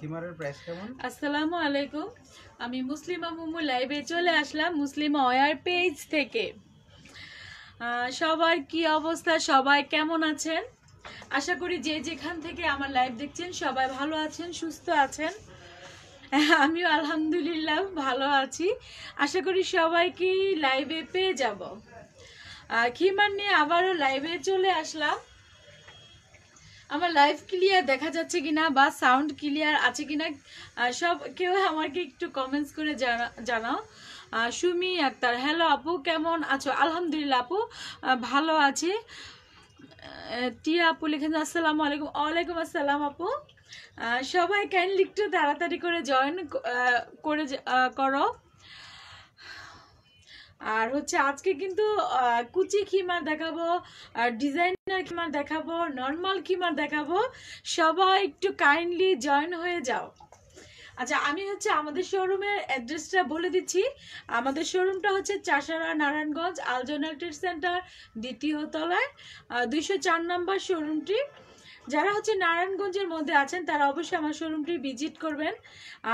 খিমারের price কেমন? আসসালামু আলাইকুম, আমি মুসলিমা মুমু লাইভে চলে আসলাম মুসলিমা ওয়ার পেজ থেকে। সবার কি অবস্থা, সবাই কেমন আছেন? আশা করি যে যেখান থেকে আমার লাইভ দেখছেন সবাই ভালো আছেন, সুস্থ আছেন। আমিও আলহামদুলিল্লাহ ভালো আছি। আশা করি সবাইকে লাইভে পেয়ে যাব। খিমার নিয়ে আবারও লাইভে চলে আসলাম। আমার লাইভ ক্লিয়ার দেখা যাচ্ছে কিনা বা সাউন্ড ক্লিয়ার আছে কিনা সব কেউ আমাকে একটু কমেন্টস করে জানাও। সুমি আক্তার, হ্যালো আপু, কেমন আছো? আলহামদুলিল্লাহ আপু ভালো আছি। টিয়া আপু লিখেন আসসালামু আলাইকুম। ওয়ালাইকুম আসসালাম আপু। সবাই কাইন্ডলি একটু তাড়াতাড়ি করে জয়েন করো। আর হচ্ছে আজকে কিন্তু কুচি খিমার দেখাবো, ডিজাইনার খিমার দেখাবো, নর্মাল খিমার দেখাবো। সবাই একটু কাইন্ডলি জয়েন হয়ে যাও। আচ্ছা, আমি হচ্ছে আমাদের শোরুমের অ্যাড্রেসটা বলে দিচ্ছি। আমাদের শোরুমটা হচ্ছে চাষারা নারায়ণগঞ্জ আলজোনাল ট্রেড সেন্টার দ্বিতীয় তলায় 204 নম্বর শোরুমটি। যারা হচ্ছে নারায়ণগঞ্জের মধ্যে আছেন তারা অবশ্যই আমার শোরুমটি ভিজিট করবেন।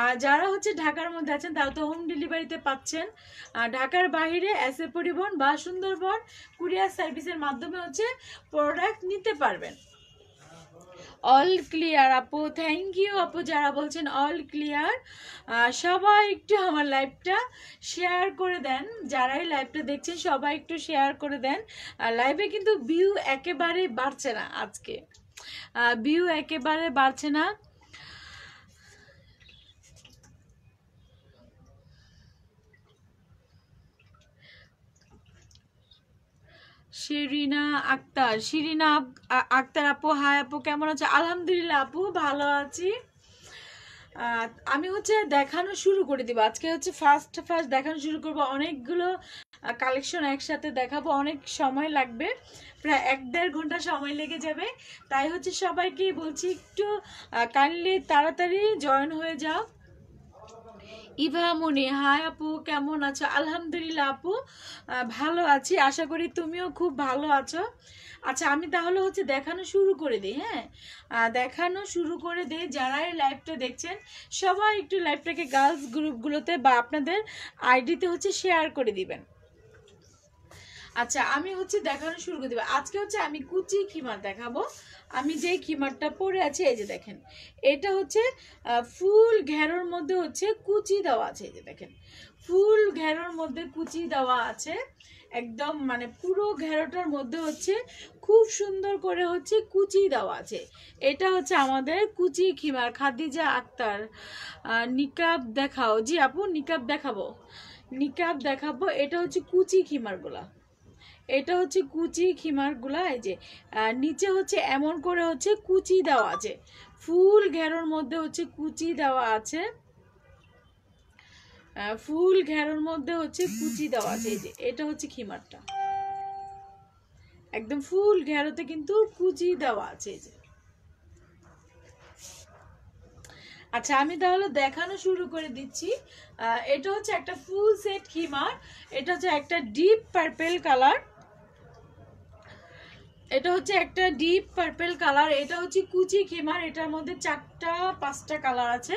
আর যারা হচ্ছে ঢাকার মধ্যে আছেন তারা তো হোম ডেলিভারিতে পাচ্ছেন। ঢাকার বাইরে এসএ পরিবহন বা সুন্দরবন কুরিয়ার সার্ভিসের মাধ্যমে হচ্ছে প্রোডাক্ট নিতে পারবেন। অল ক্লিয়ার আপু, থ্যাংক ইউ আপু যারা বলছেন অল ক্লিয়ার। সবাই একটু আমার লাইভটা শেয়ার করে দেন। যারাই লাইভটা দেখছেন সবাই একটু শেয়ার করে দেন। লাইভে কিন্তু ভিউ একেবারে বাড়ছে না, আজকে ভিউ একেবারে বাড়ছে না। শিরিনা আক্তার আপু, হাই আপু, কেমন আছো? আলহামদুলিল্লাহ আপু ভালো আছি। আমি হচ্ছে দেখানো শুরু করে দিব। আজকে হচ্ছে ফার্স্ট দেখানো শুরু করব। অনেকগুলো কালেকশন একসাথে দেখাবো, অনেক সময় লাগবে, প্রায় 1-1.5 ঘন্টা সময় লেগে যাবে। তাই হচ্ছে সবাইকে বলছি একটু কাইন্ডলি তাড়াতাড়ি জয়েন হয়ে যাও। ইভা মনি, হাই আপু, কেমন আছো? আলহামদুলিল্লাহ আপু ভালো আছি, আশা করি তুমিও খুব ভালো আছো। আচ্ছা, আমি তাহলে হচ্ছে দেখানো শুরু করে দিই। হ্যাঁ, দেখানো শুরু করে দিই। যারা এই লাইভটা দেখছেন সবাই একটু লাইভটাকে গার্লস গ্রুপগুলোতে বা আপনাদের আইডিতে হচ্ছে শেয়ার করে দিবেন। আচ্ছা, আমি হচ্ছে দেখানো শুরু করে দিব। আজকে হচ্ছে আমি কুচি খিমার দেখাবো। আমি যে খিমারটা পরে আছি এই যে দেখেন, এটা হচ্ছে ফুল ঘেরোর মধ্যে হচ্ছে কুচি দেওয়া আছে। এই যে দেখেন, ফুল ঘেরোর মধ্যে কুচি দেওয়া আছে। একদম মানে পুরো ঘেরোটার মধ্যে হচ্ছে খুব সুন্দর করে হচ্ছে কুচি দেওয়া আছে। এটা হচ্ছে আমাদের কুচি খিমার। খাদিজা আক্তার, নিকাব দেখাও। জি আপু, নিকাব দেখাবো। এটা হচ্ছে কুচি খিমারগুলা। এটা হচ্ছে কুচি খিমারগুলা। এই যে নিচে হচ্ছে এমন করে হচ্ছে কুচি দেওয়া আছে, ফুল ঘেরোর মধ্যে হচ্ছে কুচি দেওয়া আছে। ফুল ঘেরোর মধ্যে হচ্ছে কুচি দেওয়া আছে। এই যে এটা হচ্ছে খিমারটা, একদম ফুল ঘেরোতে কিন্তু কুচি দেওয়া আছে। এই যে আচ্ছা, আমি তাহলে দেখানো শুরু করে দিচ্ছি। এটা হচ্ছে একটা ফুল সেট খিমার। এটা হচ্ছে একটা ডিপ পার্পেল কালার। এটা হচ্ছে একটা ডিপ পার্পল কালার। এটা হচ্ছে কুচি খিমার। এটার মধ্যে 4-5টা কালার আছে।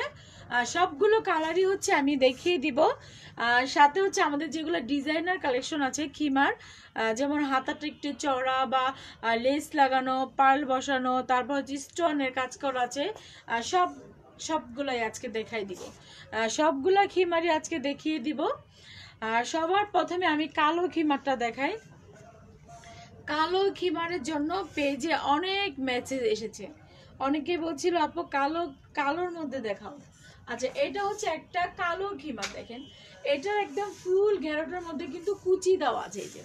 সবগুলো কালারই হচ্ছে আমি দেখিয়ে দিব। সাথে হচ্ছে আমাদের যেগুলো ডিজাইনার কালেকশন আছে খিমার, যেমন হাতাটা একটু চড়া বা লেস লাগানো, পার্ল বসানো, তারপর হচ্ছে স্টোনের কাজ করা আছে। সবগুলাই আজকে দেখাই দিব। সবগুলা খিমারই আজকে দেখিয়ে দিব। সবার প্রথমে আমি কালো খিমারটা দেখাই। কালো খিমারের জন্য পেজে অনেক মেসেজ এসেছে, অনেকে বলছিল আপু কালোর মধ্যে দেখাও। আচ্ছা, এটা হচ্ছে একটা কালো খিমার। দেখেন, এটার একদম ফুল ঘেরোটার মধ্যে কিন্তু কুচি দেওয়া আছে। এই যে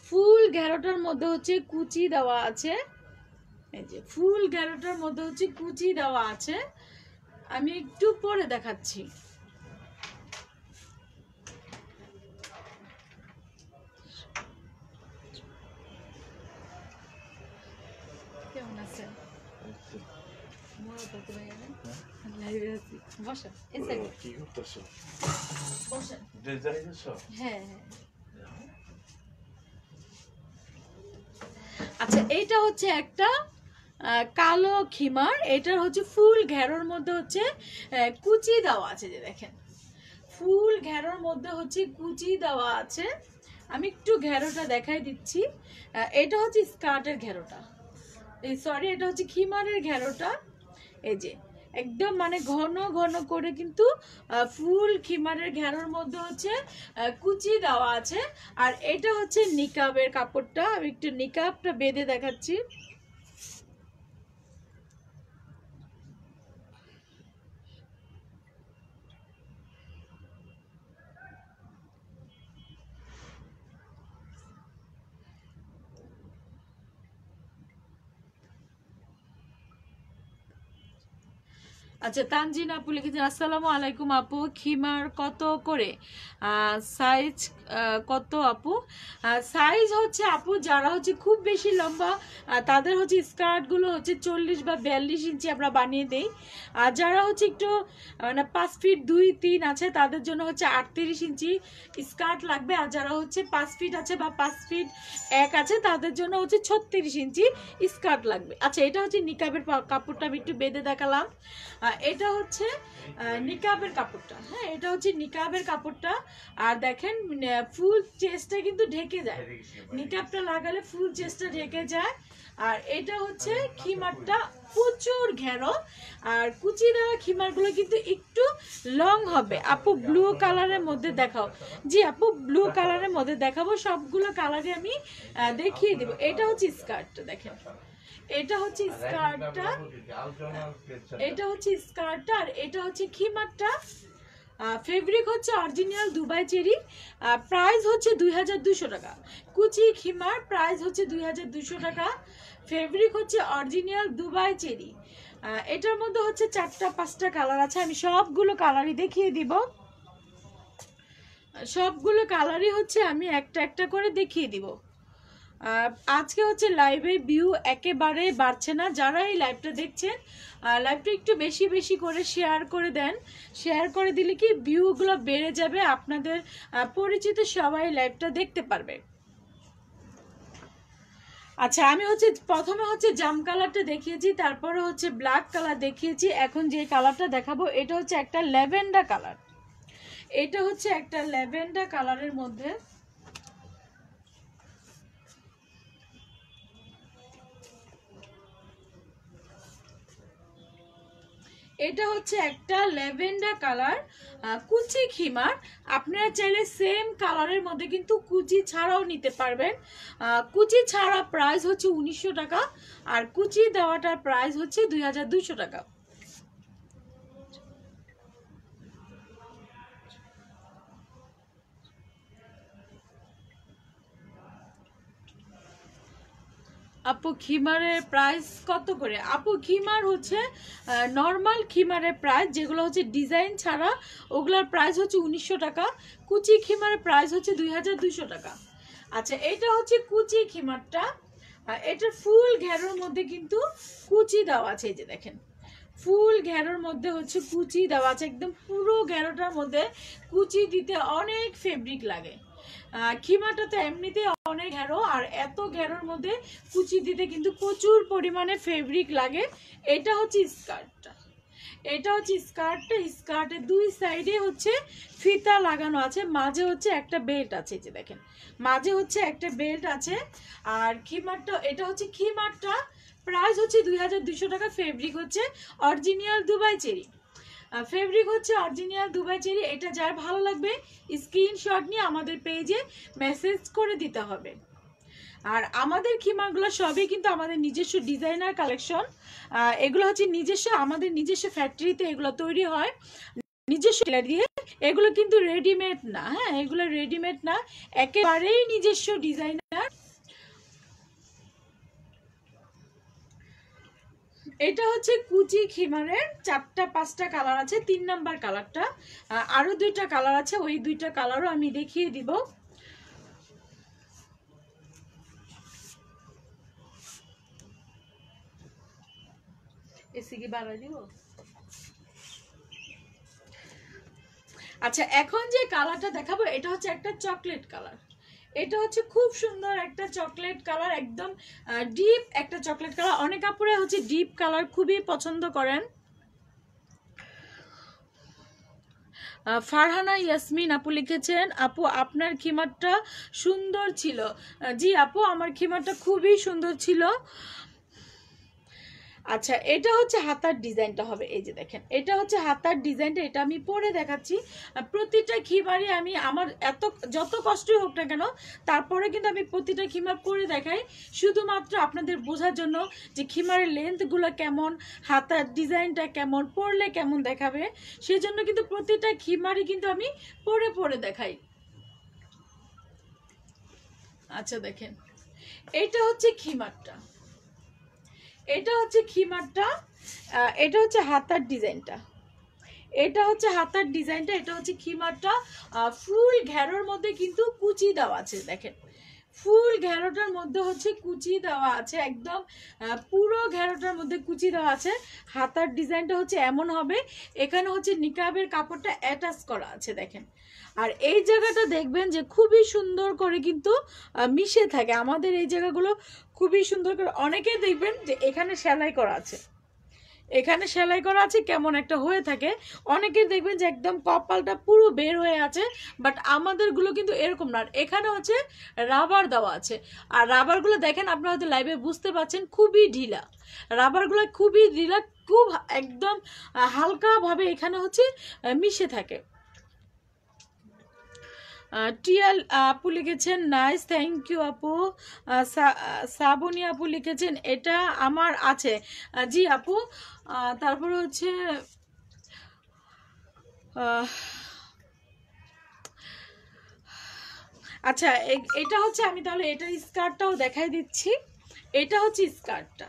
ফুল ঘেরোটার মধ্যে হচ্ছে কুচি দেওয়া আছে। এই যে ফুল ঘেরোটার মধ্যে হচ্ছে কুচি দেওয়া আছে। আমি একটু পরে দেখাচ্ছি। কেমন আছেন? আচ্ছা, এইটা হচ্ছে একটা কালো খিমার, এটার হচ্ছে ফুল ঘেরোর মধ্যে হচ্ছে কুচি দেওয়া আছে, যে দেখেন ফুল ঘেরোর মধ্যে হচ্ছে কুচি দেওয়া আছে। আমি একটু ঘেরোটা দেখাই দিচ্ছি। এটা হচ্ছে স্কার্টের ঘেরোটা, সরি এটা হচ্ছে খিমারের ঘেরোটা। এই যে একদম মানে ঘন ঘন করে কিন্তু ফুল খিমারের ঘেরোর মধ্যে হচ্ছে কুচি দেওয়া আছে। আর এটা হচ্ছে নিকাবের কাপড়টা, আমি একটু নিকাবটা বেঁধে দেখাচ্ছি। আচ্ছা, তানজিন আপু লিখেছেন আসসালামু আলাইকুম আপু, খিমার কত করে, সাইজ কত আপু? সাইজ হচ্ছে আপু যারা হচ্ছে খুব বেশি লম্বা তাদের হচ্ছে স্কার্টগুলো হচ্ছে 40 বা 42 ইঞ্চি আমরা বানিয়ে দেই। আর যারা হচ্ছে একটু মানে 5 ফিট 2-3 আছে তাদের জন্য হচ্ছে 38 ইঞ্চি স্কার্ট লাগবে। আর যারা হচ্ছে 5 ফিট আছে বা 5 ফিট 1 আছে তাদের জন্য হচ্ছে 36 ইঞ্চি স্কার্ট লাগবে। আচ্ছা, এটা হচ্ছে নিকাবের কাপড়টা আমি একটু বেঁধে দেখালাম। এটা হচ্ছে নিকাবের কাপড়টা, হ্যাঁ এটা হচ্ছে নিকাবের কাপড়টা। আর দেখেন ফুল চেস্টটা কিন্তু ঢেকে যায়, নিকাবটা লাগালে ফুল চেস্টটা ঢেকে যায়। আর এটা হচ্ছে খিমারটা প্রচুর ঘেরো, আর কুচি দেওয়া খিমারগুলো কিন্তু একটু লং হবে। আপু ব্লু কালারের মধ্যে দেখাও। জি আপু, ব্লু কালারের মধ্যে দেখাবো, সবগুলো কালারে আমি দেখিয়ে দিব। এটা হচ্ছে স্কার্টটা, দেখেন এটা হচ্ছে স্কার্টটা, এটা হচ্ছে স্কার্টটা। আর এটা হচ্ছে খিমারটা। ফেব্রিক হচ্ছে অরিজিনাল দুবাই চেরি, প্রাইস হচ্ছে 2200 টাকা। কুচি খিমার প্রাইস হচ্ছে 2200 টাকা। ফেব্রিক হচ্ছে অরিজিনাল দুবাই চেরি। এটার মধ্যে হচ্ছে 4টা-5টা কালার আছে, আমি সবগুলো কালারই দেখিয়ে দিব। সবগুলো কালারই হচ্ছে আমি একটা একটা করে দেখিয়ে দিব। আজকে হচ্ছে লাইভে ভিউ একেবারে বাড়ছে না, যারা এই লাইভটা দেখছেন লাইভটা একটু বেশি বেশি করে শেয়ার করে দেন। শেয়ার করে দিলে কি ভিউগুলো বেড়ে যাবে, আপনাদের পরিচিত সবাই লাইভটা দেখতে পারবে। আচ্ছা, আমি হচ্ছে প্রথমে হচ্ছে জাম কালারটা দেখিয়েছি, তারপরে হচ্ছে ব্ল্যাক কালার দেখিয়েছি। এখন যে কালারটা দেখাবো এটা হচ্ছে একটা ল্যাভেন্ডার কালার। এটা হচ্ছে একটা ল্যাভেন্ডার কালারের মধ্যে, এটা হচ্ছে একটা ল্যাভেন্ডার কালার কুচি খিমার। আপনারা চাইলে সেম কালারের মধ্যে কিন্তু কুচি ছাড়াও নিতে পারবেন। কুচি ছাড়া প্রাইস হচ্ছে 1900 টাকা, আর কুচি দেওয়াটার প্রাইস হচ্ছে 2200 টাকা। আপু খিমারের প্রাইস কত করে? আপু খিমার হচ্ছে নর্মাল খিমারের প্রাইস, যেগুলো হচ্ছে ডিজাইন ছাড়া ওগুলোর প্রাইস হচ্ছে 1900 টাকা। কুচি খিমারের প্রাইস হচ্ছে 2200 টাকা। আচ্ছা, এটা হচ্ছে কুচি খিমারটা। এটার ফুল ঘেরোর মধ্যে কিন্তু কুচি দেওয়া আছে, এই যে দেখেন ফুল ঘেরোর মধ্যে হচ্ছে কুচি দেওয়া আছে। একদম পুরো ঘেরোটার মধ্যে কুচি দিতে অনেক ফেব্রিক লাগে। খিমাটা তো এমনিতে অনেক ঘেরো, আর এত ঘেরোর মধ্যে কুচি দিতে কিন্তু প্রচুর পরিমাণে ফেব্রিক লাগে। এটা হচ্ছে স্কার্টটা, এটা হচ্ছে স্কার্টটা। স্কার্টের দুই সাইডে হচ্ছে ফিতা লাগানো আছে, মাঝে হচ্ছে একটা বেল্ট আছে, যে দেখেন মাঝে হচ্ছে একটা বেল্ট আছে। আর খিমারটা, এটা হচ্ছে খিমারটা প্রাইস হচ্ছে 2200 টাকা। ফেব্রিক হচ্ছে অরিজিনাল দুবাই চেরি, ফেব্রিক হচ্ছে অরিজিনাল দুবাই চেরি। এটা যার ভালো লাগবে স্ক্রিনশট নিয়ে আমাদের পেজে মেসেজ করে দিতে হবে। আর আমাদের খিমারগুলো সবই কিন্তু আমাদের নিজস্ব ডিজাইনার কালেকশন। এগুলো হচ্ছে নিজস্ব, আমাদের নিজস্ব ফ্যাক্টরিতে এগুলো তৈরি হয় নিজস্ব টেলার দিয়ে। এগুলো কিন্তু রেডিমেড না, হ্যাঁ এগুলো রেডিমেড না, একেবারেই নিজস্ব ডিজাইনার। এটা হচ্ছে কুচি খিমারের 4টা-5টা কালার আছে, 3 নাম্বার কালারটা। আরো 2টা কালার আছে, ওই 2টা কালারও আমি দেখিয়ে দিব। এসি কি বাড়াই দিব? আচ্ছা, এখন যে কালারটা দেখাবো এটা হচ্ছে একটা চকলেট কালার। এটা হচ্ছে খুব সুন্দর একটা চকলেট কালার, একদম ডিপ একটা চকলেট কালার। অনেক আপুরা হচ্ছে ডিপ কালার খুবই পছন্দ করেন। ফারহানা ইয়াসমিন আপু লিখেছেন, আপু আপনার খিমারটা সুন্দর ছিল। জি আপু, আমার খিমারটা খুবই সুন্দর ছিল। আচ্ছা, এটা হচ্ছে হাতার ডিজাইনটা হবে, এই যে দেখেন এটা হচ্ছে হাতার ডিজাইনটা, এটা আমি পরে দেখাচ্ছি। প্রতিটা খিমারই আমি আমার যত কষ্টই হোক না কেন তারপরে কিন্তু আমি প্রতিটা খিমার পরে দেখাই, শুধুমাত্র আপনাদের বোঝার জন্য যে খিমারের লেন্থগুলো কেমন, হাতার ডিজাইনটা কেমন, পরলে কেমন দেখাবে, সেই জন্য কিন্তু প্রতিটা খিমারই কিন্তু আমি পরে পরে দেখাই। আচ্ছা দেখেন, এটা হচ্ছে খিমারটা, এটা হচ্ছে খিমারটা, এটা হচ্ছে হাতার ডিজাইনটা, এটা হচ্ছে হাতার ডিজাইনটা, এটা হচ্ছে খিমারটা। ফুল ঘেরোর মধ্যে কিন্তু কুচি দেওয়া আছে, দেখেন ফুল ঘেরোটার মধ্যে হচ্ছে কুচি দেওয়া আছে, একদম পুরো ঘেরোটার মধ্যে কুচি দেওয়া আছে। হাতার ডিজাইনটা হচ্ছে এমন হবে, এখানে হচ্ছে নিকাবের কাপড়টা অ্যাটাচ করা আছে দেখেন। আর এই জায়গাটা দেখবেন যে খুবই সুন্দর করে কিন্তু মিশে থাকে, আমাদের এই জায়গাগুলো খুবই সুন্দর করে, অনেকেই দেখবেন যে এখানে সেলাই করা আছে, এখানে সেলাই করা আছে কেমন একটা হয়ে থাকে, অনেকের দেখবেন যে একদম কপালটা পুরো বের হয়ে আছে, বাট আমাদেরগুলো কিন্তু এরকম না, এখানে হচ্ছে রাবার দেওয়া আছে। আর রাবারগুলো দেখেন আপনারা হয়তো লাইভে বুঝতে পারছেন খুবই ঢিলা, রাবারগুলো খুবই ঢিলা, খুব একদম হালকাভাবে এখানে হচ্ছে মিশে থাকে। টিয়াল আপু লিখেছেন নাইস, থ্যাংক ইউ আপু। সাবনি আপু লিখেছেন এটা আমার আছে। জি আপু, তারপর হচ্ছে আচ্ছা এটা হচ্ছে, আমি তাহলে এটার স্কার্টটাও দেখাই দিচ্ছি। এটা হচ্ছে স্কার্টটা,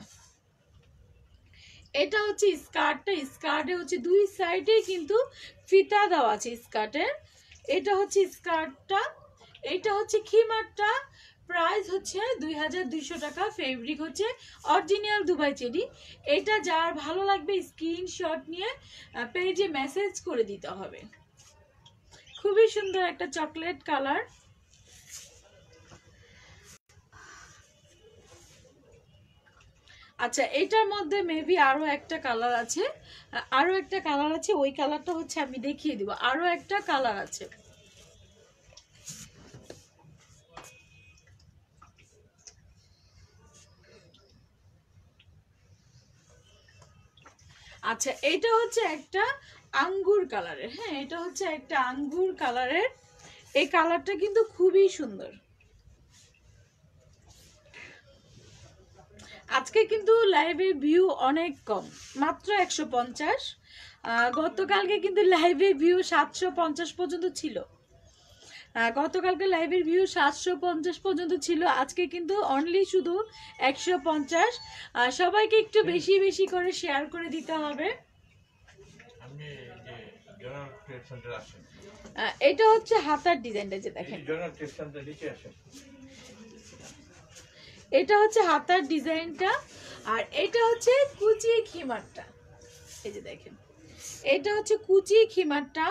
এটা হচ্ছে স্কার্টটা, স্কার্টে হচ্ছে দুই সাইডে কিন্তু ফিতা দেওয়া আছে স্কার্টের। এটা হচ্ছে স্কার্টটা, এটা হচ্ছে খিমারটা। প্রাইস হচ্ছে 2200 টাকা, ফেব্রিক হচ্ছে অরিজিনাল দুবাই চেরি। এটা যার ভালো লাগবে স্ক্রিনশট নিয়ে পেজে মেসেজ করে দিতে হবে। খুবই সুন্দর একটা চকলেট কালার। আচ্ছা, এটার মধ্যে মেবি আরো একটা কালার আছে, আরো একটা কালার আছে, ওই কালারটা হচ্ছে আমি দেখিয়ে দিব, আরো একটা কালার আছে। আচ্ছা, এটা হচ্ছে একটা আঙ্গুর কালারের, হ্যাঁ এটা হচ্ছে একটা আঙ্গুর কালারের, এই কালারটা কিন্তু খুবই সুন্দর। আজকে কিন্তু লাইভে ভিউ অনেক কম, মাত্র 150। গতকালকে কিন্তু লাইভে ভিউ 750 পর্যন্ত ছিল, গতকালকে লাইভের ভিউ 750 পর্যন্ত ছিল, আজকে কিন্তু অনলি শুধু 150। সবাইকে একটু বেশি বেশি করে শেয়ার করে দিতে হবে। এটা হচ্ছে হাতার ডিজাইনটা, যে দেখেন এটা হচ্ছে হাতার ডিজাইনটা, আর এটা হচ্ছে কুচি খিমারটা, এই যে দেখেন এটা হচ্ছে কুচি খিমারটা,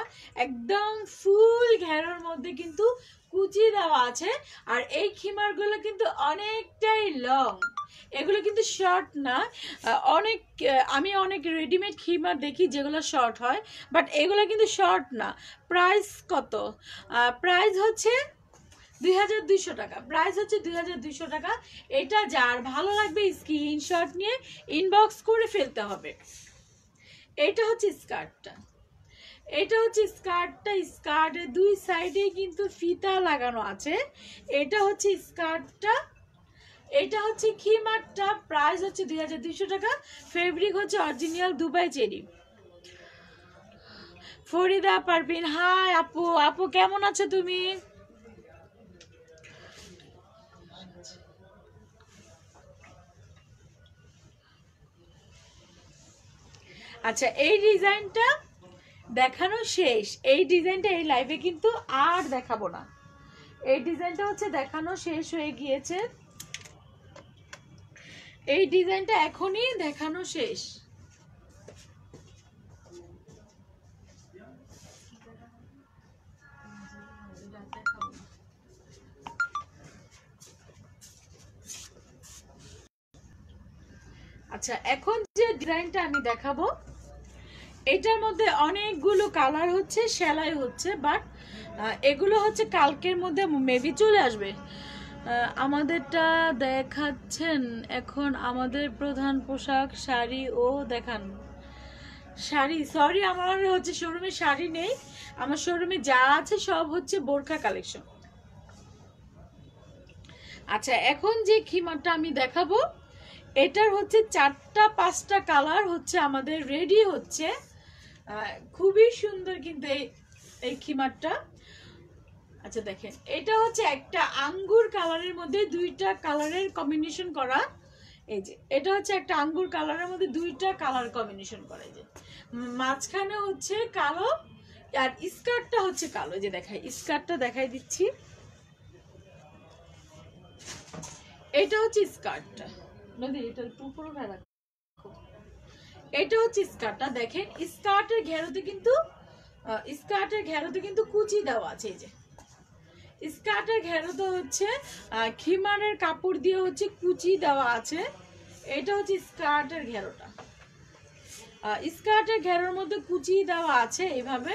একদম ফুল ঘেরার মধ্যে কিন্তু কুচি দেওয়া আছে। আর এই খিমারগুলো কিন্তু অনেকটাই লং, এগুলো কিন্তু শর্ট না। আমি অনেক রেডিমেড খিমার দেখি যেগুলো শর্ট হয়, বাট এগুলো কিন্তু শর্ট না। প্রাইস কত? প্রাইস হচ্ছে 2200 টাকা, প্রাইস হচ্ছে 2200 টাকা। এটা যার ভালো লাগবে স্ক্রিনশট নিয়ে ইনবক্স করে ফেলতে হবে। এটা হচ্ছে স্কার্টটা, এটা হচ্ছে স্কার্টটা, স্কার্টের দুই সাইডে কিন্তু ফিতা লাগানো আছে। এটা হচ্ছে স্কার্টটা, এটা হচ্ছে খিমারটা। প্রাইস হচ্ছে 2200 টাকা, ফেব্রিক হচ্ছে original Dubai cherry. Farida Parvin, hi আপু, আপু কেমন আছো তুমি? আচ্ছা, এই ডিজাইনটা দেখানো শেষ, এই ডিজাইনটা এই লাইভে কিন্তু আর দেখাবো না, এই ডিজাইনটা হচ্ছে দেখানো শেষ হয়ে গিয়েছে, এই ডিজাইনটা এখনই দেখানো শেষ। আচ্ছা, এখন যে ডিজাইনটা আমি দেখাবো এটার মধ্যে অনেকগুলো কালার হচ্ছে, সেলাই হচ্ছে, বাট এগুলো হচ্ছে কালকের মধ্যে মেবি চলে আসবে। আমাদেরটা দেখাচ্ছেন এখন, আমাদের প্রধান পোশাক শাড়ি ও দেখান। শাড়ি, সরি আমার হচ্ছে শোরুমে শাড়ি নেই, আমার শোরুমে যা আছে সব হচ্ছে বোরখা কালেকশন। আচ্ছা, এখন যে খিমারটা আমি দেখাবো এটার হচ্ছে 4টা 5টা কালার হচ্ছে আমাদের রেডি হচ্ছে। খুবই সুন্দর কিন্তু এই খিমারটা। আচ্ছা দেখেন, এটা হচ্ছে একটা আঙ্গুর কালারের মধ্যে 2টা কালারের কম্বিনেশন করা। এই যে এটা হচ্ছে একটা আঙ্গুর কালারের মধ্যে 2টা কালার কম্বিনেশন করা, এই যে মাঝখানে হচ্ছে কালো আর স্কার্টটা হচ্ছে কালো। যে দেখাই, স্কার্টটা দেখাই দিচ্ছি, এটা হচ্ছে স্কার্টটা। নদী এটা পুরো রাখো, এটা হচ্ছে স্কার্টটা। দেখেন স্কার্টের ঘেরোতে কিন্তু কুচি দেওয়া আছে। এই যে স্কার্টের ঘেরোতে হচ্ছে খিমারের কাপড় দিয়ে হচ্ছে কুচি দেওয়া আছে। এটা হচ্ছে স্কার্টের ঘেরোটা, স্কার্টের ঘেরোর মধ্যে কুচি দেওয়া আছে এইভাবে।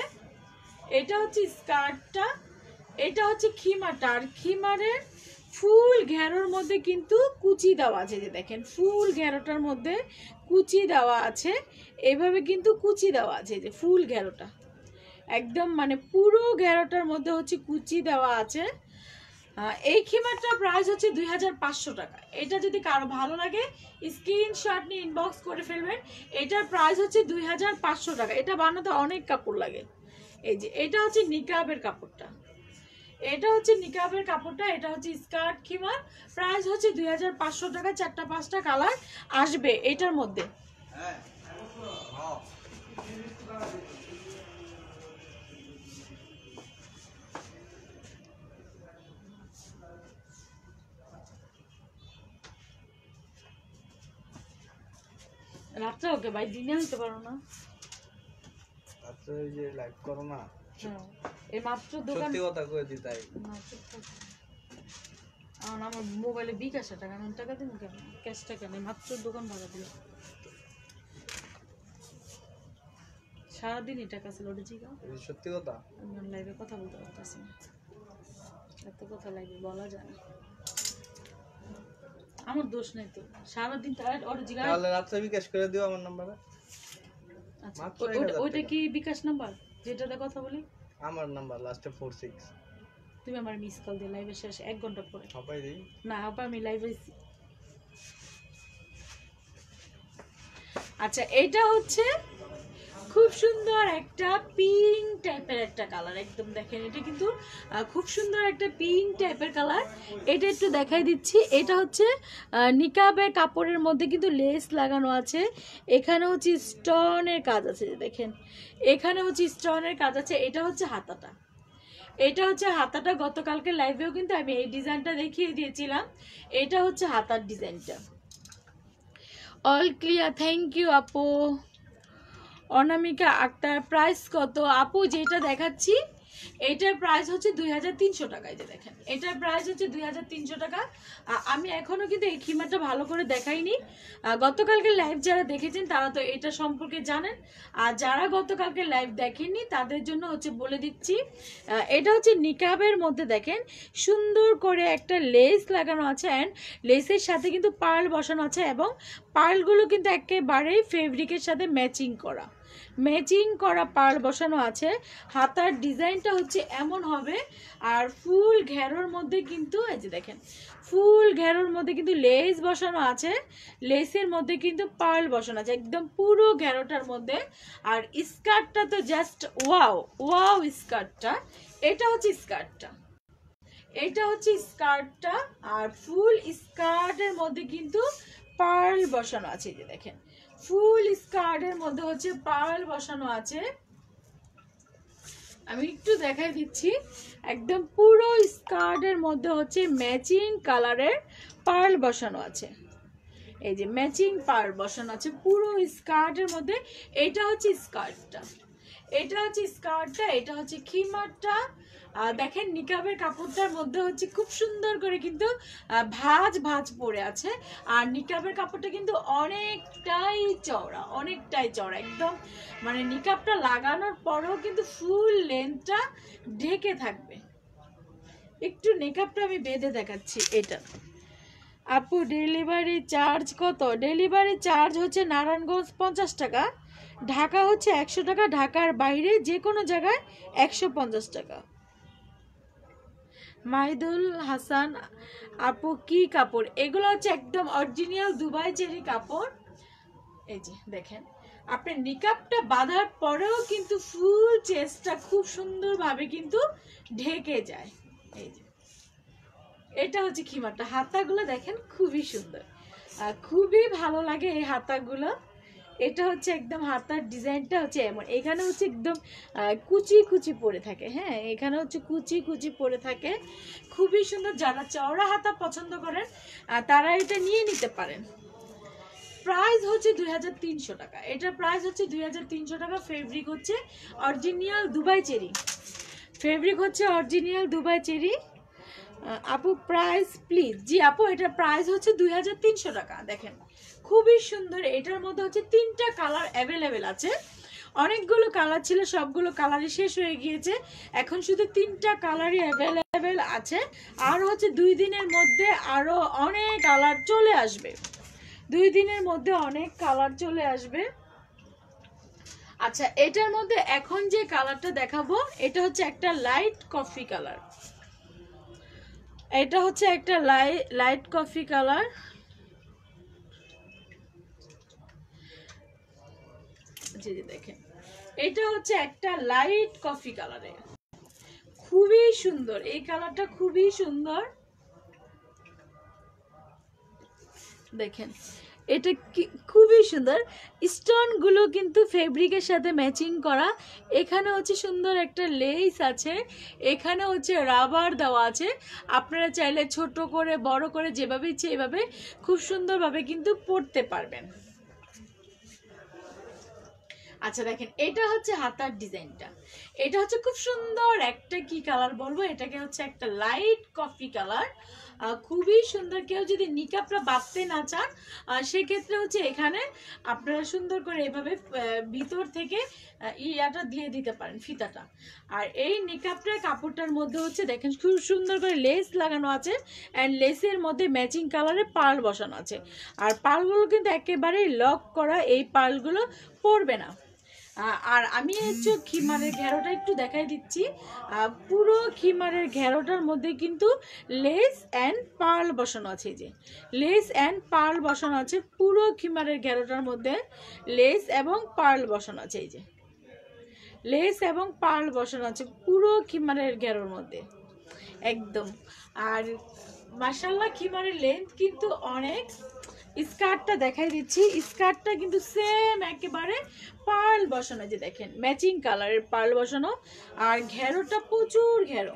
এটা হচ্ছে স্কার্টটা, এটা হচ্ছে খিমারটা। আর খিমারের ফুল ঘেরোর মধ্যে কিন্তু কুচি দেওয়া আছে। যে দেখেন ফুল ঘেরোটার মধ্যে কুচি দেওয়া আছে, এইভাবে কিন্তু কুচি দেওয়া আছে। যে ফুল ঘেরোটা একদম মানে পুরো ঘেরোটার মধ্যে হচ্ছে কুচি দেওয়া আছে। এই খিমারটার প্রাইস হচ্ছে 2500 টাকা। এটা যদি কারো ভালো লাগে স্ক্রিনশট নিয়ে ইনবক্স করে ফেলবেন। এটার প্রাইস হচ্ছে 2500 টাকা। এটা বানাতে অনেক কাপড় লাগে। এই যে এটা হচ্ছে নিকাবের কাপড়টা, এটা হচ্ছে নিকাবের কাপড়টা। এটা হচ্ছে স্কার্ট খিমার, প্রাইস হচ্ছে 2500 টাকা। 4টা 5টা কালার আসবে এটার মধ্যে। রাত্রে ওকে ভাই, দিনে হইতে পারো না? রাত্রে ওই যে লাইভ করো না, এই মাত্র দোকান, সত্যি কথা কই দি তাই। আমার মোবাইলে বিকাশ টাকা, আমি টাকা দিন কেন, ক্যাশ টাকা নেই, মাত্র দোকান ভাড়া দিল। সারাদিনই টাকা ছিল, ওটা জিগা। সত্যি কথা, আমি লাইভে কথা বলতে পারতেছি না, এত কথা লাইভে বলা যায় না। আমার দোষ নেই তো, সারাদিন ওটা জিগা। তাহলে রাত্রে বিকাশ করে দিও আমার নম্বরে। আচ্ছা, ওইটা কি বিকাশ নাম্বার যেটাতে কথা বলি? আমার নাম্বার লাস্টে 46। তুমি আমার মিস কল দিয়ে লাইভে শেষ 1 ঘন্টা পরে। হবাই দেই না হবা, আমি লাইভে। আচ্ছা, এটা হচ্ছে খুব সুন্দর একটা পিঙ্ক টাইপের একটা কালার, একদম দেখেন এটা কিন্তু খুব সুন্দর একটা পিঙ্ক টাইপের কালার। এটা একটু দেখাই দিচ্ছি, এটা হচ্ছে নিকাবের কাপড়ের মধ্যে কিন্তু লেস লাগানো আছে। এখানে হচ্ছে স্টোনের কাজ আছে, দেখেন এখানে হচ্ছে স্টোনের কাজ আছে। এটা হচ্ছে হাতাটা, এটা হচ্ছে হাতাটা। গতকালকে লাইভেও কিন্তু আমি এই ডিজাইনটা দেখিয়ে দিয়েছিলাম। এটা হচ্ছে হাতার ডিজাইনটা। অল ক্লিয়ার, থ্যাংক ইউ আপু। অনামিকা আক্তার, প্রাইস কত আপু? যেটা দেখাচ্ছি এটার প্রাইস হচ্ছে 2300 টাকা। এই যে দেখেন এটার প্রাইস হচ্ছে 2300 টাকা। আমি এখনো কিন্তু এই খিমারটা ভালো করে দেখাইনি। গতকালকে লাইভ যারা দেখেছেন তারা তো এটা সম্পর্কে জানেন, আর যারা গতকালকে লাইভ দেখেননি তাদের জন্য হচ্ছে বলে দিচ্ছি। এটা হচ্ছে নিকাবের মধ্যে দেখেন সুন্দর করে একটা লেস লাগানো আছে, অ্যান্ড লেসের সাথে কিন্তু পার্ল বসানো আছে, এবং পার্লগুলো কিন্তু একেবারেই ফেব্রিকের সাথে ম্যাচিং করা পার্ল বসানো আছে। হাতার ডিজাইনটা হচ্ছে এমন হবে, আর ফুল ঘেরোর মধ্যে কিন্তু এই যে দেখেন ফুল ঘেরোর মধ্যে কিন্তু লেস বসানো আছে, লেসের মধ্যে কিন্তু পার্ল বসানো আছে একদম পুরো ঘেরোটার মধ্যে। আর স্কার্টটা তো জাস্ট ওয়াও স্কার্টটা। এটা হচ্ছে স্কার্টটা, এটা হচ্ছে স্কার্টটা। আর ফুল স্কার্টের মধ্যে কিন্তু পার্ল বসানো আছে, যে দেখেন ফুল স্কার্টের মধ্যে হচ্ছে পার্ল বসানো আছে। আমি একটু দেখাই দিচ্ছি, একদম পুরো স্কার্টের মধ্যে হচ্ছে ম্যাচিং কালারের পার্ল বসানো আছে। এই যে ম্যাচিং পার্ল বসানো আছে পুরো স্কার্টের মধ্যে। এটা হচ্ছে স্কার্টটা, এটা হচ্ছে স্কার্টটা, এটা হচ্ছে খিমারটা। দেখেন নিকাবের কাপড়টার মধ্যে হচ্ছে খুব সুন্দর করে কিন্তু ভাঁজ ভাঁজ পড়ে আছে। আর নিকাবের কাপড়টা কিন্তু অনেকটাই চওড়া একদম, মানে নিকাবটা লাগানোর পরেও কিন্তু ফুল লেন্থটা ঢেকে থাকবে। একটু নিকাবটা আমি বেঁধে দেখাচ্ছি। এটা আপু ডেলিভারি চার্জ কত? ডেলিভারি চার্জ হচ্ছে নারায়ণগঞ্জ 50 টাকা, ঢাকা হচ্ছে 100 টাকা, ঢাকার বাইরে যে কোনো জায়গায় 150 টাকা। মাইদুল হাসান আপু কি কাপড় এগুলো? হচ্ছে একদম অরিজিনাল দুবাই চেরি কাপড়। এই যে দেখেন, আপনি নিকাবটা বাঁধার পরেও কিন্তু ফুল চেস্টটা খুব সুন্দরভাবে কিন্তু ঢেকে যায়। এই যে এটা হচ্ছে খিমারটা, হাতাগুলো দেখেন খুবই সুন্দর, খুবই ভালো লাগে এই হাতাগুলো। এটা হচ্ছে একদম হাতার ডিজাইনটা হচ্ছে এমন, এখানে হচ্ছে একদম কুচি কুচি পরে থাকে। হ্যাঁ, এখানে হচ্ছে কুচি কুচি পরে থাকে, খুবই সুন্দর। যারা চওড়া হাতা পছন্দ করেন তারা এটা নিয়ে নিতে পারেন। প্রাইস হচ্ছে 2300 টাকা, এটার প্রাইস হচ্ছে 2300 টাকা। ফেব্রিক হচ্ছে অরিজিনাল দুবাই চেরি, ফেব্রিক হচ্ছে অরিজিনাল দুবাই চেরি। আপু প্রাইস প্লিজ। জি আপু, এটার প্রাইস হচ্ছে 2300 টাকা। দেখেন খুবই সুন্দর, এটার মধ্যে হচ্ছে 3টা কালার অ্যাভেলেবেল আছে। অনেকগুলো কালার ছিল, সবগুলো কালারই শেষ হয়ে গিয়েছে, এখন শুধু 3টা কালারই অ্যাভেলেবেল আছে। আর হচ্ছে 2 দিনের মধ্যে আরো অনেক কালার চলে আসবে, 2 দিনের মধ্যে অনেক কালার চলে আসবে। আচ্ছা, এটার মধ্যে এখন যে কালারটা দেখাবো এটা হচ্ছে একটা লাইট কফি কালার, এটা হচ্ছে একটা লাইট কফি কালার। জি দেখেন, এটা হচ্ছে একটা লাইট কফি কালারে, খুবই সুন্দর এই কালারটা, খুবই সুন্দর। দেখেন এটা খুবই সুন্দর, স্টোন গুলো কিন্তু ফেব্রিকের সাথে ম্যাচিং করা। এখানে হচ্ছে সুন্দর একটা লেস আছে, এখানে হচ্ছে রাবার দেওয়া আছে। আপনারা চাইলে ছোট করে বড় করে যেভাবে ইচ্ছে এভাবে খুব সুন্দরভাবে কিন্তু পরতে পারবেন। আচ্ছা দেখেন, এটা হচ্ছে হাতার ডিজাইনটা, এটা হচ্ছে খুব সুন্দর একটা কি কালার বলবো, এটাকে হচ্ছে একটা লাইট কফি কালার, খুবই সুন্দর। কেউ যদি নিকাবটা বাঁধতে না চান সেক্ষেত্রে হচ্ছে এখানে আপনারা সুন্দর করে এভাবে ভিতর থেকে ইয়াটা দিয়ে দিতে পারেন, ফিতাটা। আর এই নিকাবটার কাপড়টার মধ্যে হচ্ছে দেখেন খুব সুন্দর করে লেস লাগানো আছে, অ্যান্ড লেসের মধ্যে ম্যাচিং কালারে পার্ল বসানো আছে। আর পার্লগুলো কিন্তু একেবারেই লক করা, এই পার্লগুলো পড়বে না। আর আমি হচ্ছে খিমারের ঘেরোটা একটু দেখাই দিচ্ছি। পুরো খিমারের ঘেরোটার মধ্যে কিন্তু লেস অ্যান্ড পার্ল বসানো আছে। যে লেস অ্যান্ড পার্ল বসানো আছে, পুরো খিমারের ঘেরোটার মধ্যে লেস এবং পার্ল বসানো আছে। এই যে লেস এবং পার্ল বসানো আছে পুরো খিমারের ঘেরোর মধ্যে একদম। আর মাশাআল্লাহ খিমারের লেন্থ কিন্তু অনেক। স্কার্টটা দেখাই দিচ্ছি, স্কার্টটা কিন্তু সেম একেবারে পার্ল বসানো, যে দেখেন ম্যাচিং কালারের পার্ল বসানো। আর ঘেরোটা প্রচুর ঘেরো,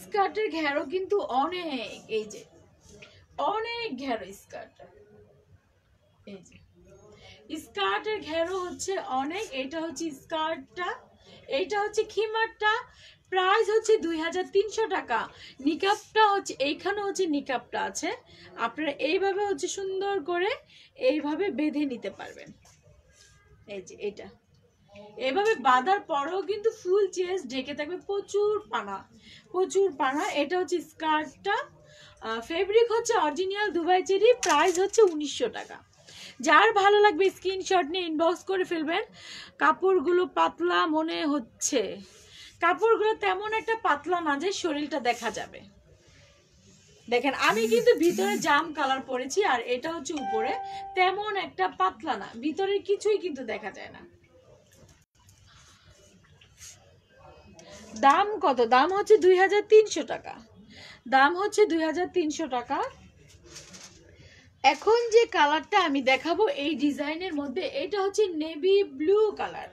স্কার্টের ঘেরো কিন্তু অনেক, এই যে অনেক ঘেরো স্কার্টটা। এই যে স্কার্টের ঘেরো হচ্ছে অনেক। এটা হচ্ছে স্কার্টটা, এইটা হচ্ছে খিমারটা। প্রাইস হচ্ছে 2300 টাকা। নিকাবটা হচ্ছে এইখানে হচ্ছে নিকাবটা আছে, আপনারা এইভাবে হচ্ছে সুন্দর করে এইভাবে বেঁধে নিতে পারবেন। এই যে এটা এভাবে বাঁধার পরেও কিন্তু ফুল চেস্ট ঢেকে থাকবে, প্রচুর পানা, প্রচুর পানা। এটা হচ্ছে স্কার্টটা, ফেব্রিক হচ্ছে অরিজিনাল দুবাই চেরি, প্রাইস হচ্ছে 1900 টাকা। যার ভালো লাগবে স্ক্রিনশট নিয়ে ইনবক্স করে ফেলবেন। কাপড়গুলো পাতলা মনে হচ্ছে, কাপড়গুলো তেমন একটা পাতলা না যে শরীরটা দেখা যাবে। দেখেন আমি কিন্তু ভিতরে জাম কালার পরেছি, আর এটা হচ্ছে উপরে, তেমন একটা পাতলা না, ভিতরে কিছুই কিন্তু দেখা যায় না। দাম কত? দাম হচ্ছে 2300 টাকা, দাম হচ্ছে 2300 টাকা। এখন যে কালারটা আমি দেখাবো এই ডিজাইনের মধ্যে, এটা হচ্ছে নেভি ব্লু কালার।